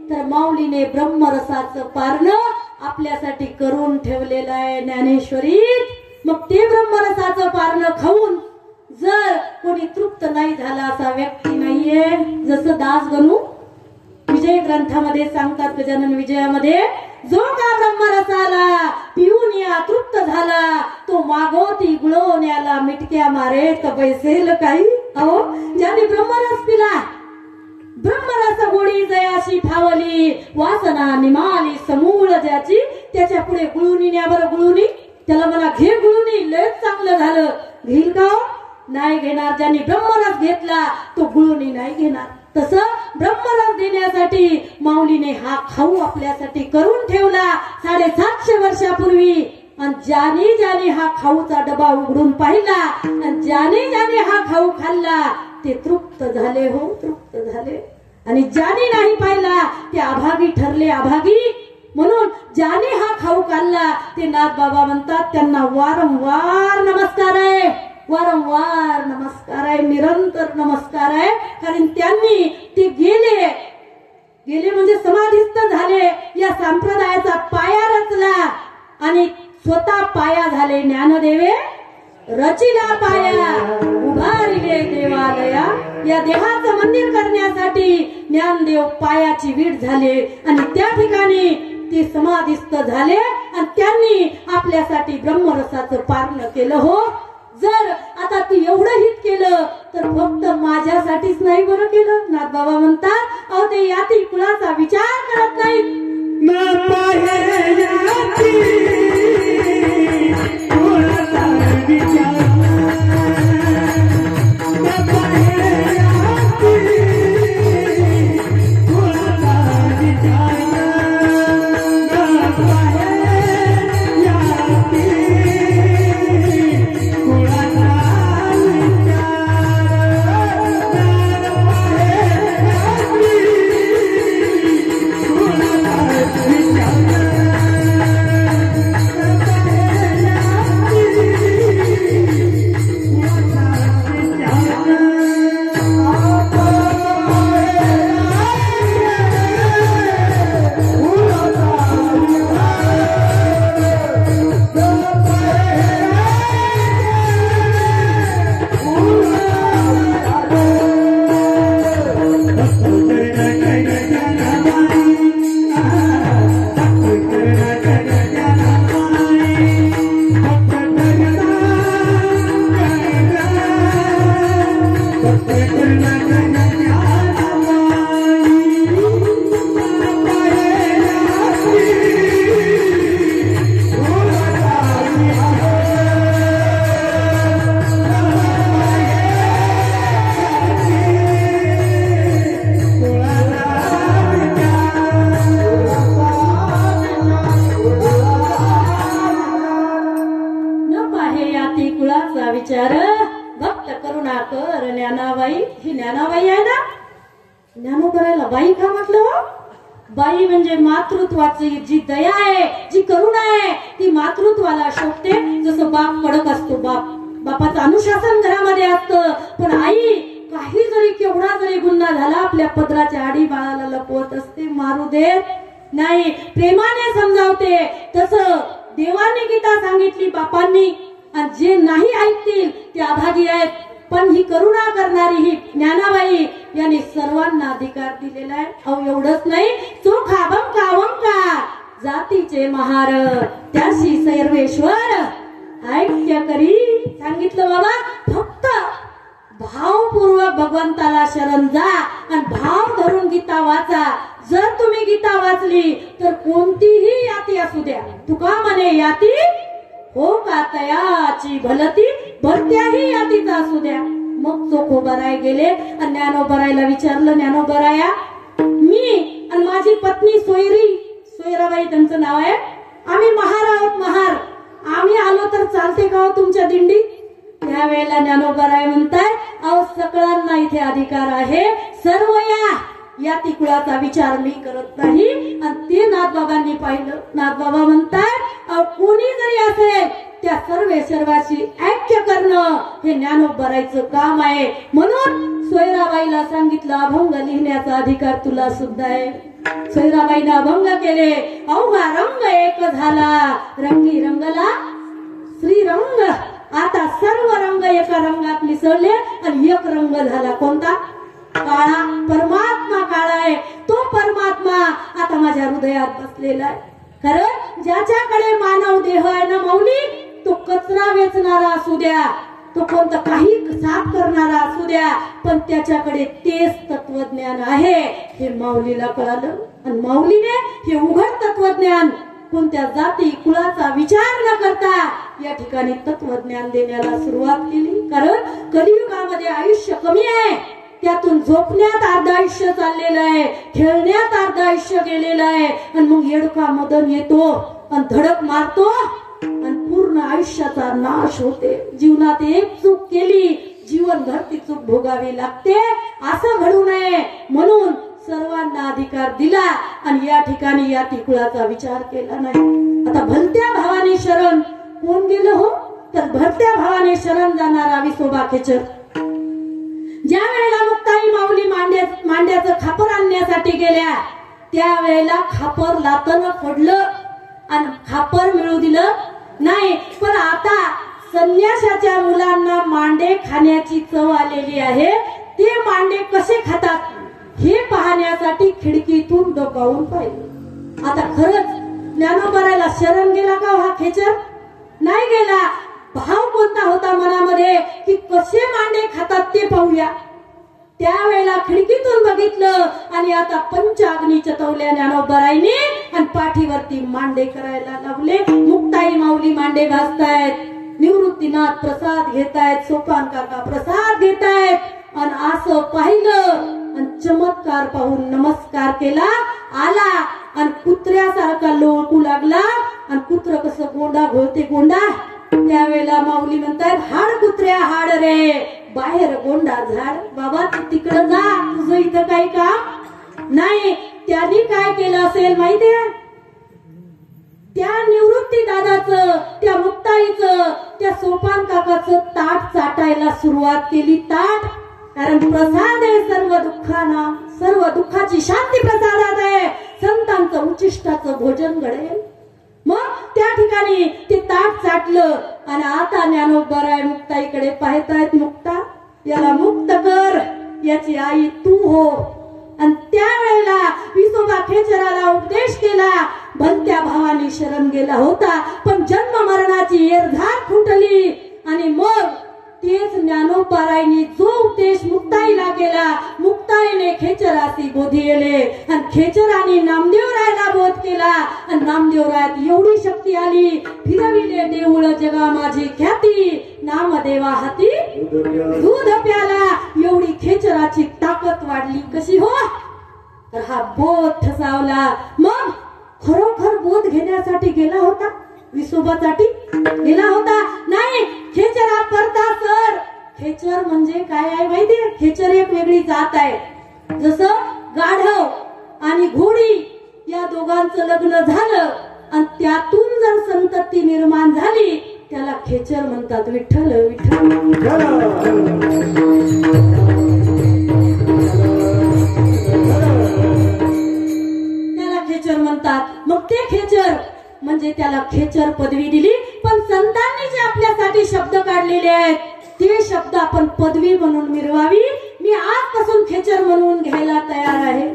तर माऊलीने ब्रह्मरसाचं पारणं आपल्यासाठी करून ठेवलेलं आहे ज्ञानेश्वरीत. मग ते ब्रह्मरसाचं पारणं खाऊन जर कोणी तृप्त नाही झाला असा व्यक्ती नाहीये. जसं दास गणू विजय ग्रंथामध्ये सांगतात, गजानन विजयामध्ये, जो का ब्रह्मरसाला पिऊन या तृप्त झाला तो मागोती गुळवण्याला मिटक्या मारे तर पैसेल काही. अहो ज्याने ब्रह्मरस पिला, ब्रह्मरस गोडी जयाशी फावली, वासना निमाली समूळ ज्याची, त्याच्या पुढे गुळुनी न्या बरं गुळुनी, त्याला मला घे गुळुनी, लयच चांगलं झालं. घेईल का? नाही घेणार. ज्यांनी ब्रह्मरस घेतला तो गुळुनी नाही घेणार. तसं ब्रह्मरस देण्यासाठी माऊलीने हा खाऊ आपल्यासाठी करून ठेवला 750 वर्षापूर्वी. आणि ज्याने ज्याने हा खाऊचा डबा उघडून पाहिला आणि ज्याने ज्याने हा खाऊ खाल्ला ते तृप्त झाले. हो तृप्त झाले. आणि ज्याने नाही पाहिला ते अभागी ठरले, अभागी. म्हणून ज्याने हा खाऊ खाल्ला ते नाथ बाबा म्हणतात त्यांना वारंवार नमस्कार आहे, वारंवार नमस्कार आहे, निरंतर नमस्कार आहे. कारण त्यांनी ते गेले म्हणजे समाधिस्थ झाले, या संप्रदायाचा पाया रचला आणि स्वतः पाया झाले. ज्ञानदेवे रचिला पाया, उभारिले देवालया. या देहाचं मंदिर करण्यासाठी ज्ञानदेव पायाची वीट झाले आणि त्या ठिकाणी ते समाधिस्थ झाले आणि त्यांनी आपल्यासाठी ब्रह्मरसाचं पारणं केलं. हो जर आता तू एवढं हित केलं तर फक्त माझ्यासाठीच नाही बरं केलं. नाथ बाबा म्हणतात, अहो ते याती कुणाचा विचार करत नाहीत. विचार भक्त करुणाकर ज्ञानाबाई. ही ज्ञानाबाई आहे ना, ज्ञानोबरायला बाई का म्हटलं? बाई म्हणजे मातृत्वाची जी दया आहे, जी करुणा आहे ती मातृत्वाला शोभते. जसं बाप कडक असतो, बापाचं अनुशासन घरामध्ये असतं, पण आई काही जरी केवढा जरी गुन्हा झाला आपल्या पदराच्या आडी बाळाला लपवत असते, मारू देत नाही, प्रेमाने समजावते. तसं देवाने गीता सांगितली बापांनी, आणि जे नाही ऐकतील ते अभागी आहेत. पण ही करुणा करणारी ही ज्ञानाबाई यांनी सर्वांना अधिकार दिलेला आहे. अहो एवढंच नाही, चोखा बंका वंका जातीचे महार त्याशी सर्वेश्वर ऐक्य करी. सांगितलं बाबा, फक्त भावपूर्वक भगवंताला शरण जा आणि भाव धरून गीता वाचा. जर तुम्ही गीता वाचली तर कोणतीही याती असू द्या, तुका म्हणे याती हो का तयाची भलती, भरत्याही यातीचा असू द्या. मग चोखोबराय गेले आणि ज्ञानोबरायला विचारलं, ज्ञानोबराया मी आणि माझी पत्नी सोयराबाई त्यांचं नाव आहे, आम्ही महार आहोत, महार, आम्ही आलो तर चालते का तुमच्या दिंडीत? त्यावेळेला ज्ञानोबराय म्हणताय, अहो सगळ्यांना इथे अधिकार आहे, सर्व या तिकुळाचा विचार मी करत नाही. आणि ते नाथबाबांनी पाहिलं. नाथबाबा म्हणतात, कोणी जरी असेल त्या सर्वांशी ऐक्य करणं हे ज्ञानोबरायचं काम आहे. म्हणून सोयराबाईला सांगितलं अभंग लिहिण्याचा अधिकार तुला सुद्धा आहे. सोयराबाईने अभंग केले. अवघा रंग एक झाला रंगी रंगला श्रीरंग. आता सर्व रंग एका रंगात मिसळले आणि एक रंग झाला कोणता? काळा. परमात्मा काळा आहे. तो परमात्मा आता माझ्या हृदयात बसलेला आहे. कारण ज्याच्याकडे मानव देह आहे ना माऊली, तो कचरा वेचणारा असू द्या, तो कोणतं काही साफ करणारा असू द्या, पण त्याच्याकडे तेच तत्वज्ञान आहे हे माऊलीला कळालं. आणि माऊलीने हे उघड तत्वज्ञान कोणत्या जाती कुळाचा विचार न करता या ठिकाणी तत्वज्ञान देण्याला सुरुवात केली. कारण कलियुगामध्ये आयुष्य कमी आहे, त्यातून झोपण्यात अर्ध आयुष्य चाललेलं आहे, खेळण्यात अर्ध आयुष्य गेलेलं आहे. आणि मग येडका मदन येतो आणि धडक मारतो आणि पूर्ण आयुष्याचा नाश होते. जीवनात एक चूक केली जीवनभर ती चूक भोगावी लागते. असं घडू नये म्हणून सर्वांना अधिकार दिला आणि या ठिकाणी या कुळाचा विचार केला नाही. आता भलत्या भावाने शरण कोण गेलं हो? तर भलत्या भावाने शरण जाणारा विसोबा खेचर. ज्या वेळेला मुक्ताई माऊली मांड्याचं खापर आणण्यासाठी गेल्या त्यावेळेला खापर लातनं पडलं आणि खापर मिळू दिलं नाही. पण आता संन्याशाच्या मुलांना मांडे खाण्याची चव आलेली आहे. ते मांडे कसे खातात हे पाहण्यासाठी खिडकीतून डोकावून पाहिलं. आता खरंच ज्ञानोबरायला शरण गेला का हा खेचर? नाही गेला. भाव कोणता होता मनामध्ये की कसे मांडे खातात ते पाहूया. त्यावेळेला खिडकीतून बघितलं आणि आता पंचाग्नी चतवल्या ज्ञानोबरायने आणि पाठीवरती मांडे करायला लावले. मुक्ताई माऊली मांडे घासतायत, निवृत्तीनाथ प्रसाद घेतायत, सोपान काका प्रसाद घेतायत आणि असं पाहिलं आणि चमत्कार पाहून नमस्कार केला. आला आणि कुत्र्यासारखा लोळकू लागला. आणि कुत्र कसं गोंडा घोळते गोंडा, त्यावेळेला माऊली म्हणतात हाड कुत्र्या हाड रे, बाहेर गोंडा झाड. बाबा तू तिकडं जा, तुझं इथं काही काम नाही. त्यांनी काय केलं असेल माहितीये? त्या निवृत्ती दादाचं, त्या मुक्ताईचं, त्या सोपान काकाचं ताट चाटायला सुरुवात केली. ताट कारण प्रसाद आहे सर्व दुःखांना, सर्व दुःखाची शांती प्रसादात आहे. संतांचं उचिष्टाचं भोजन घडेल. मग त्या ठिकाणी ते ताट चाटलं आणि आता ज्ञानोबराय मुक्ताईकडे पाहतायत. मुक्ता याला मुक्त कर, याची आई तू हो. आणि त्यावेळेला विसोबा खेचराला उपदेश केला. भलत्या भावाने शरण गेला होता पण जन्म मरणाची एरझार फुटली. आणि मग तेच ज्ञानोबरायनी जो उपदेश मुक्ताईला केला, मुक्ताईने खेचरासी बोधिले आणि खेचराने नामदेवरायला बोध केला. आणि नामदेवरायात एवढी शक्ती आली, फिरविले देऊळ जगा माझी ख्याती, नामदेवा हाती दूध प्याला. एवढी खेचराची ताकद वाढली. कशी हो? तर हा बोध ठसावला. मग खरोखर बोध घेण्यासाठी गेला होता, विसोबासाठी गेला होता नाही. खेचर परता सर. खेचर म्हणजे काय आहे माहितीये? खेचर एक वेगळी जात आहे. जसं गाढव आणि घोडी या दोघांचं लग्न झालं आणि त्यातून जर संतती निर्माण झाली त्याला खेचर म्हणतात. विठ्ठल विठ्ठल त्याला खेचर म्हणतात. मग ते खेचर म्हणजे त्याला खेचर पदवी दिली. पण संतांनी जे आपल्यासाठी शब्द काढलेले आहेत ते शब्द आपण पदवी म्हणून मिरवावी. मी आजपासून खेचर म्हणून घ्यायला तयार आहे.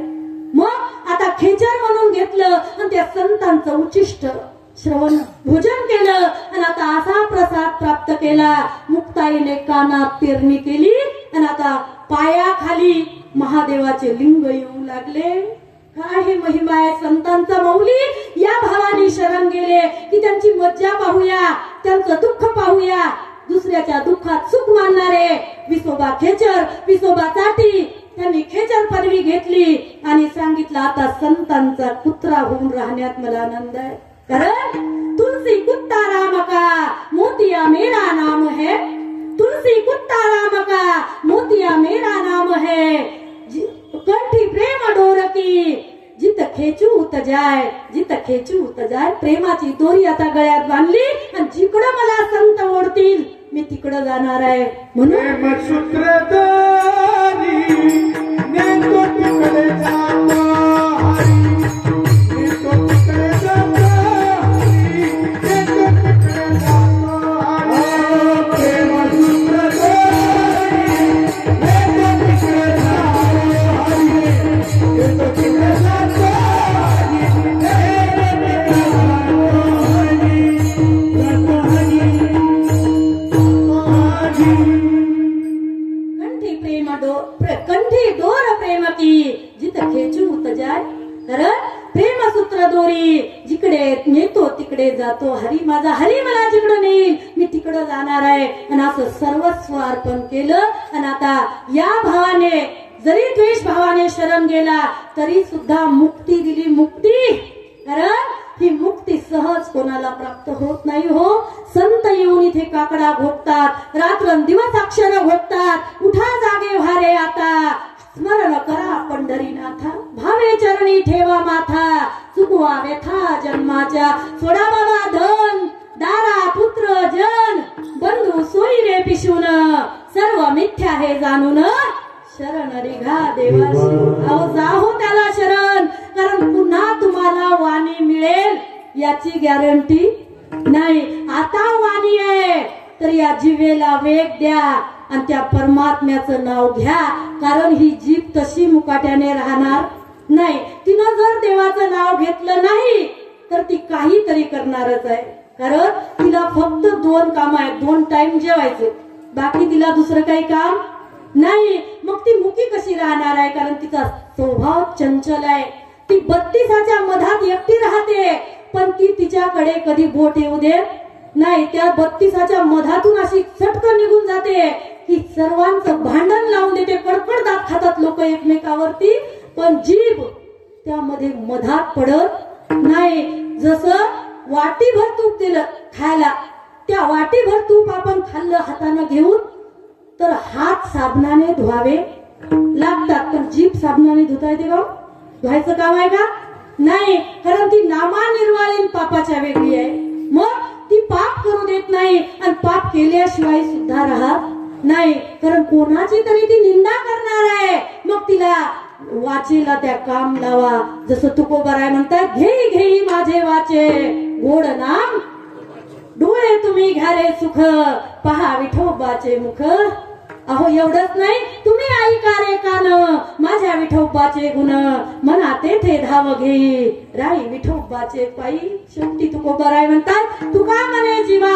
मग आता खेचर म्हणून घेतलं आणि त्या संतांचं उचिष्ट श्रवण भोजन केलं आणि आता असा प्रसाद प्राप्त केला. मुक्ताईने कानात पेरणी केली आणि आता पायाखाली महादेवाचे लिंग येऊ लागले. काय हे महिमा आहे संतांचा माऊली. या भावाने शरण गेले की त्यांची मज्जा पाहूया, त्यांचं दुःख पाहूया. दुसऱ्याच्या दुःखात सुख मानणारे विसोबा खेचर, विसोबा चाटी, त्यांनी खेचर पदवी घेतली आणि सांगितलं आता संतांचा कुत्रा होऊन राहण्यात मला आनंद आहे. कारण तुलसी कुत्ता राम का मोतिया मेरा नाम है, तुलसी कुत्ता राम का मोतिया मेरा नाम है, कंठी प्रेम डोर की जित खेचू उत जाय, जिथं खेचू उत जाय. प्रेमाची दोरी आता गळ्यात बांधली आणि जिकडं मला संत ओढतील मी तिकडं जाणार आहे. म्हणून सूत्रधारी नेतो तिकडे जातो हरी, नेतो तिकडे जातो हरी, नेतो तिकडे जातो हरी. प्रेम सूत्रधारी नेतो तिकडे जातो हरी, नेतो तिकडे जातो हरी, नेतो तिकडे जातो हरी. कंठी दोर प्रेम की जिथं खेचू उत जाय. तर प्रेम सूत्र दोरी जिकडे नेतो तिकडे जातो हरी. माझा हरी मला जिकडं नेईल मी तिकडं जाणार आहे. आणि असं सर्वस्व अर्पण केलं. आणि आता या भावाने जरी द्वेष भावाने शरण गेला तरी सुद्धा मुक्ती दिली. मुक्ती, कारण ही मुक्ती सहज कोणाला प्राप्त होत नाही हो. संत येऊन इथे काकडा घोटतात, रात्रंदिवस अक्षर घोटतात. उठा जागे व्हारे आता, स्मरण करा पंढरीनाथा. भावे चरणी ठेवा माथा, चुकवा व्यथा जन्माच्या. सोडा बाबा धन दारा पुत्र जन, बंधू सोयी रे पिशून. सर्व मिथ्या हे जाणून शरण निघा देवाशी. अहो जाहो त्याला शरण, कारण पुन्हा तुम्हाला वाणी मिळेल याची गॅरंटी नाही. आता वाणी आहे तर या जीवेला वेग द्या आणि त्या परमात्म्याचं नाव घ्या. कारण ही जीभ तशी मुकाट्याने राहणार नाही. तिनं जर देवाचं नाव घेतलं नाही तर ती काहीतरी करणारच आहे. कारण तिला फक्त 2 काम आहेत. 2 टाइम जेवायचं, बाकी तिला दुसरं काही काम नाही. मग ती मुकी कशी राहणार आहे? कारण तिचा स्वभाव चंचल आहे. ती 32च्या मधात एकटी राहते, पण ती तिच्याकडे कधी बोट येऊ देत नाही. त्या 32च्या मधातून अशी चटकन निघून जाते की सर्वांचं भांडण लावून देते. कडकडदात खातात लोक एकमेकावरती, पण जीभ त्यामध्ये मधात पडत नाही. जसं वाटीभर तूप दिलं खायला, त्या वाटीभर तूप आपण खाल्लं हाताने घेऊन तर हात साबणाने धुवावे लागतात, पण जीभ साबणाने धुता येते का? धुवायचं काम आहे का? नाही. कारण ती नामा निर्वाळीन पापाच्या वेगळी आहे. मग ती पाप करू देत नाही आणि पाप केल्याशिवाय सुद्धा राहत नाही. कारण कोणाची तरी ती निंदा करणार आहे. मग तिला वाचेला त्या काम लावा. जसं तुकोबाराय म्हणतात, घेई घेई माझे वाचे गोड नाम, डोळे तुम्ही घ्या रे सुख, पहा विठोबाचे मुख. अहो एवढंच नाही, तुम्ही ऐका रे कान, माझ्या विठोबाचे गुण, मना तेथे धाव घेई राई विठोबाचे पायी. शेवटी तुकोबाराय म्हणतात, तुका म्हणे जीवा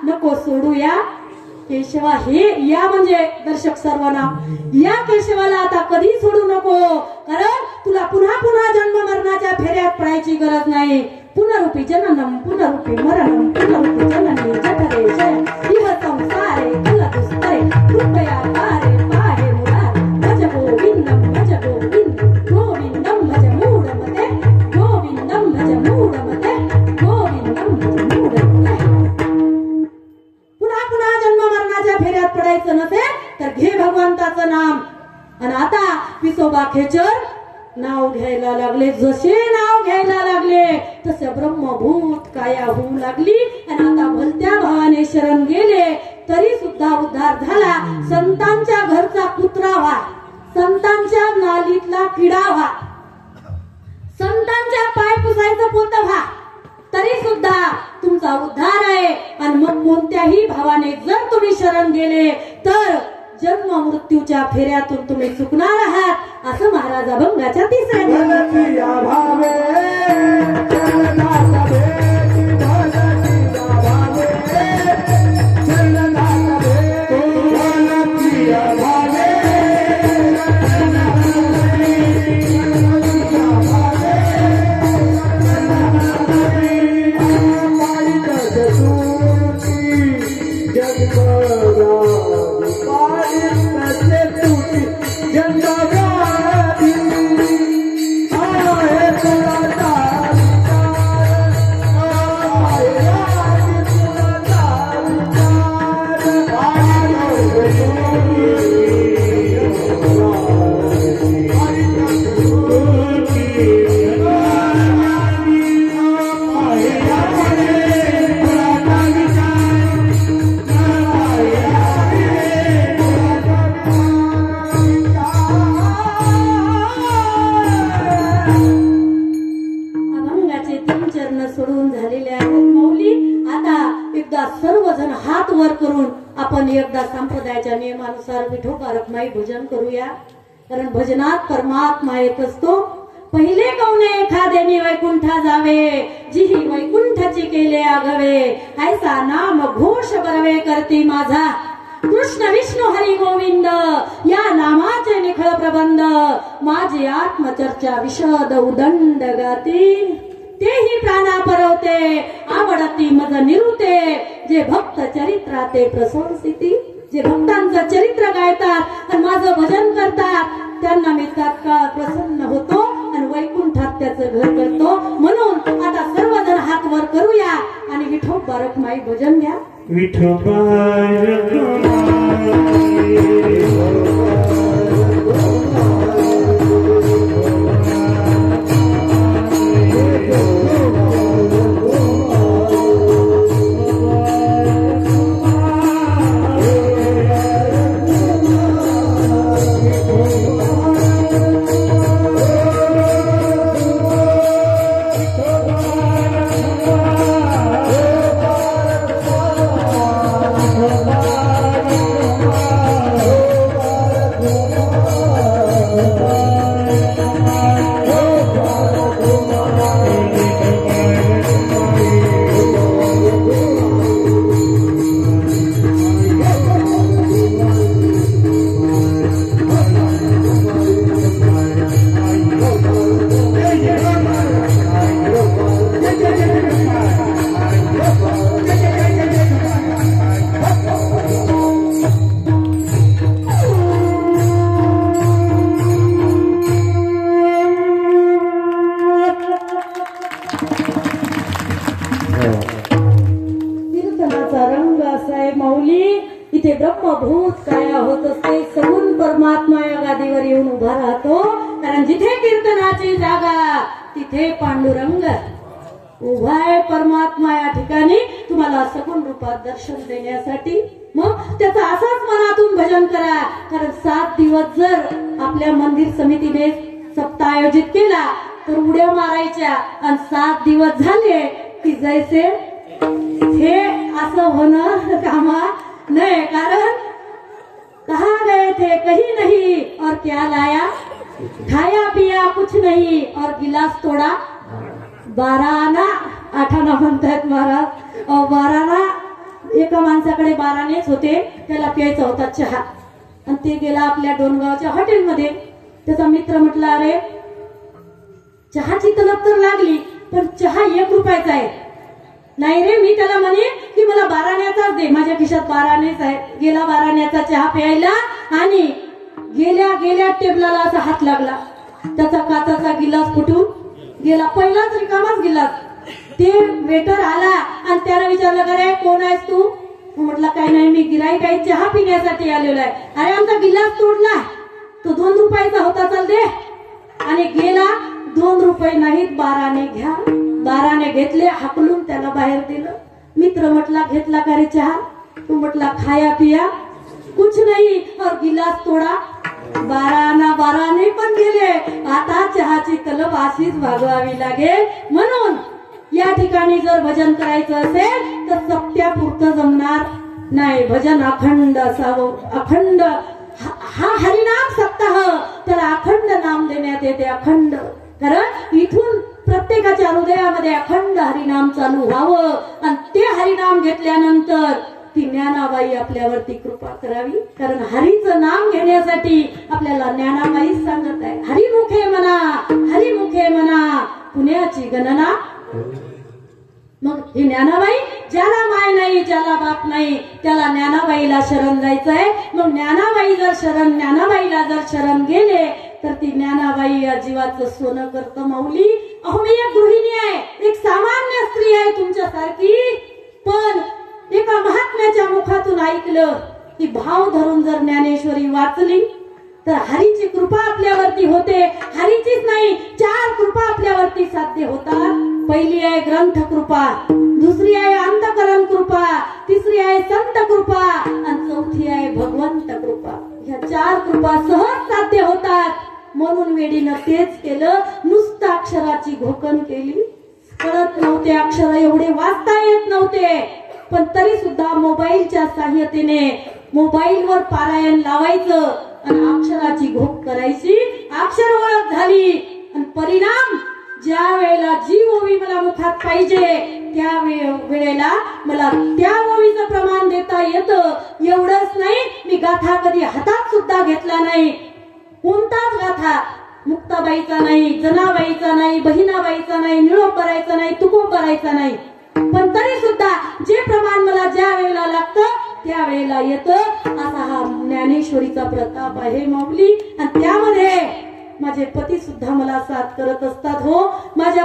नको सोडू या केशवा. हे या म्हणजे दर्शक सर्वनाम. या केशवाला आता कधी सोडू नको, कारण तुला पुन्हा पुन्हा जन्म मरणाच्या फेऱ्यात पडायची गरज नाही. पुनरुपी जननम पुनरुपी मरणम पुनरुपी जननी जठरे जय इह संसारे कुल दुस्तरे कृपया पारे पाहे मुरारे. भज गोविंदम भज गोविंद गोविंदम भज मूढमते गोविंदम भज मूढमते गोविंदम भज मूढमते. पुन्हा पुन्हा जन्म मरणाच्या फेऱ्यात पडायचं नसेल तर घे भगवंताचं नाम. आणि आता विसोबा खेचर नाव घ्यायला लागले. जसे नाव घ्यायला लागले तसे ब्रह्मभूत काया होऊ लागली. आणि आता भलत्या भावाने शरण गेले तरी सुद्धा उद्धार झाला. संतांच्या घरचा कुत्रा व्हा, संतांच्या नालीतला किडा व्हा, संतांच्या पाय पुसायचं पोत व्हा, तरी सुद्धा तुमचा उद्धार आहे. आणि मग कोणत्याही भावाने जर तुम्ही शरण गेले तर जन्म मृत्यूच्या फेऱ्यातून तुम्ही चुकणार आहात. असं महाराज अभंगाच्या 3ऱ्या सर्वजण हात वर करून आपण एकदा संप्रदायाच्या नियमानुसार विठोबा रखमाई भजन करूया. कारण भजनात परमात्मा येत असतो. पहिले कवने एखाद्याने वैकुंठा जावे, जिही वैकुंठाची केले आगवे, ऐसा नाम घोष बरवे करती माझा, कृष्ण विष्णू हरी गोविंद या नामाचे निखळ प्रबंध, माझी आत्मचर्चा विशद उदंड गाती, तेही प्राणा परवते आवडती मज निरुते, जे भक्त चरित्राते प्रशंसिती. जे भक्तांचं चरित्र गायतात आणि माझं भजन करतात त्यांना मी तात्काळ प्रसन्न होतो आणि वैकुंठात त्याचं घर करतो. म्हणून आता सर्वजण हात वर करूया आणि विठोबा रखमाई भजन घ्या. विठोबा इथे ब्रह्मभूत काया होत असते. सगुण परमात्मा या गादीवर येऊन उभा राहतो. कारण जिथे कीर्तनाची जागा तिथे पांडुरंग उभा आहे. परमात्मा या ठिकाणी तुम्हाला सगुण रूपात दर्शन देण्यासाठी. मग त्याचं असंच मनातून भजन करा. कारण 7 दिवस जर आपल्या मंदिर समितीने सप्ताह आयोजित केला तर उड्या मारायच्या आणि 7 दिवस झाले की जैसे हे असं होणं कामा नहीं. कारण कहा गए थे कहीं नहीं और क्या लाया, खाया पिया कुछ नहीं और गिलास तोड़ा 12 आना 8 आना म्हणतात महाराज. 12 आना एका माणसाकडे 12 आनेच होते. त्याला प्यायचा होता चहा आणि ते गेला आपल्या डोनगावच्या हॉटेलमध्ये. त्याचा मित्र म्हटला अरे चहाची तलब तर लागली पण चहा 1 रुपयाचा आहे. नाही रे, मी त्याला म्हणे की मला 12 आण्याचाच दे. माझ्या खिशात 12 आनेच आहे. गेला 12 आण्याचा चहा प्यायला आणि गेल्या गेल्या टेबलाला असा हात लागला. त्याचा काचाचा गिलास फुटून गेला. पहिलाच रिकामाच गिलास. ते वेटर आला आणि त्याला विचारलं का रे कोण आहेस तू. म्हटलं काय नाही, मी गिराईक आहे, चहा पिण्यासाठी आलेलो आहे. अरे आमचा गिलास तोडला, तो 2 रुपयाचा होता, चल दे. आणि गेला. 2 रुपये नाहीत, 12 आणे घ्या. 12 आणे घेतले, हाकलून त्याला बाहेर दिलं. मित्र म्हटला घेतला का रे चहा. तू म्हटला खाया पिया कुछ नहीं और गिलास तोडा. 12 आणे पण गेले. आता चहाची तलब अशीच भागवावी लागेल. म्हणून या ठिकाणी जर भजन करायचं असेल तर सप्त्यापुरतं जमणार नाही. भजन अखंड असावं. अखंड हा हरिनाम सप्ताह, त्याला अखंड नाम देण्यात येते. अखंड. कारण इथून प्रत्येकाच्या हृदयामध्ये अखंड हरिनाम चालू व्हावं आणि ते हरिनाम घेतल्यानंतर ती ज्ञानाबाई आपल्यावरती कृपा करावी. कारण हरीचं नाम घेण्यासाठी आपल्याला ज्ञानाबाई सांगत आहे. हरिमुखे म्हणा, हरिमुखे म्हणा, पुण्याची गणना. मग ही ज्ञानाबाई, ज्याला माय नाही, ज्याला बाप नाही, त्याला ज्ञानाबाईला शरण जायचंय. मग ज्ञानाबाई जर शरण, ज्ञानाबाईला जर शरण गेले तर ती ज्ञानाबाई या जीवाचं सोनं करतं. माऊली अहो मी एक गृहिणी आहे, एक सामान्य स्त्री आहे तुमच्यासारखी. पण एका महात्म्याच्या मुखातून ऐकलं की भाव धरून जर ज्ञानेश्वरी वाचली तर हरीची कृपा आपल्यावरती होते. हरीचीच नाही, 4 कृपा आपल्यावरती साध्य होतात. पहिली आहे ग्रंथ कृपा, दुसरी आहे अंतकरण कृपा, तिसरी आहे संत कृपा आणि चौथी आहे भगवंत कृपा. ह्या 4 कृपा सहज साध्य होतात. म्हणून वेडीनं तेच केलं. नुसतं अक्षराची घोकण केली. कळत नव्हते अक्षर, एवढे वाचता येत नव्हते. पण तरी सुद्धा मोबाईलच्या सहाय्यतेने मोबाईलवर पारायण लावायचं आणि अक्षराची घोक करायची, अक्षर ओळख झाली आणि परिणाम ज्या वेळेला जी ओवी मला मुखात पाहिजे त्या वेळेला मला त्या ओवीचं प्रमाण देता येतं. एवढंच नाही, मी गाथा कधी हातात सुद्धा घेतला नाही. कोणताच गाथा मुक्ताबाईचा नाही, जनाबाईचा नाही, बहिणाबाईचा नाही, निरोप करायचा नाही, तुकोब करायचा नाही. पण तरी सुद्धा जे प्रमाण मला ज्या वेळेला लागतं त्या वेळेला येतं. असा हा ज्ञानेश्वरीचा प्रताप आहे माऊली. आणि त्यामध्ये माझे पती सुद्धा मला साथ करत असतात. हो, माझ्या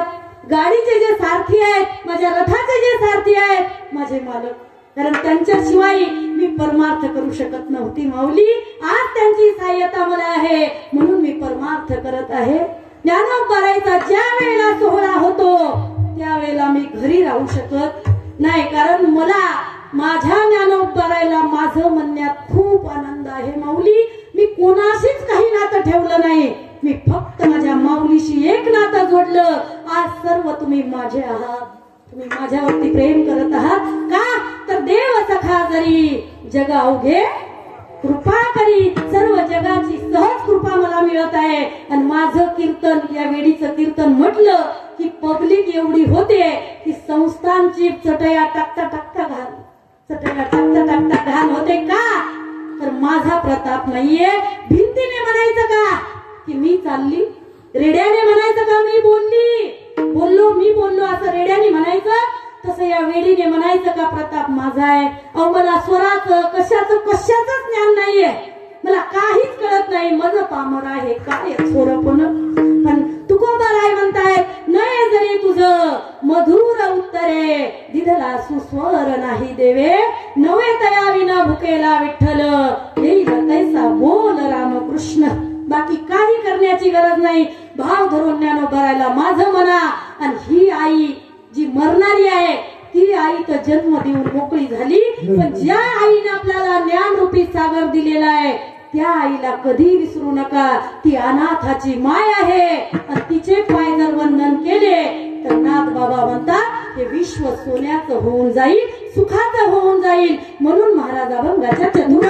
गाडीचे जे सारथी आहेत, माझ्या रथाचे जे सारथी आहेत, माझे मालक, कारण त्यांच्याशिवाय मी परमार्थ करू शकत नव्हती माऊली. आज त्यांची सहाय्यता मला आहे म्हणून मी परमार्थ करत आहे. ज्ञानोबारायचा ज्या वेळेला सोहळा होतो त्यावेळेला मी घरी राहू शकत नाही, कारण मला माझ्या ज्ञानोबारायला माझं म्हणण्यात खूप आनंद आहे माऊली. मी कोणाशीच काही नातं ठेवलं नाही, मी फक्त माझ्या माऊलीशी एक नातं जोडलं. आज सर्व तुम्ही माझे आहात, तुम्ही माझ्यावरती प्रेम करत आहात का? तर देव सखा जरी जग अवघे कृपा करी, सर्व जगाची सहज कृपा मला मिळत आहे. आणि माझं कीर्तन, या वेळीचं कीर्तन म्हटलं की पब्लिक एवढी होते की संस्थांची चटया टाकता टाकता घाण होते का? तर माझा प्रताप नाहीये. भिंतीने म्हणायचं का की मी चालली, रेड्याने म्हणायचं का मी मी बोललो असं रेड्याने म्हणायचं, तसं या वेडीने म्हणायचं का प्रताप माझा आहे? अहो, मला स्वराचं कशाच ज्ञान नाहीये, मला काहीच कळत नाही, माझं पामर आहे काय सोरपण. पण तुकोबाराय म्हणतायत, नये जरी तुझं मधुर उत्तरे, दिधला सुस्वर नाही देवे, नवे तया विना भुकेला विठ्ठल, येईल तैसा बोल रामकृष्ण. बाकी काही करण्याची गरज नाही. भाव धरून ज्ञानोबारायला माझं म्हणा. आणि ही आई जी मरणारी आहे ती आई तर जन्म देऊन मोकळी झाली, पण ज्या आईने आपल्याला ज्ञानरूपी सागर दिलेला आहे त्या आईला कधी विसरू नका. ती अनाथाची माय आहे आणि तिचे पाय जर वंदन केले तर नाथ बाबा म्हणतात हे विश्व सोन्याचं होऊन जाईल, सुखाचं होऊन जाईल. म्हणून महाराज अभंगाच्या चतुर्थ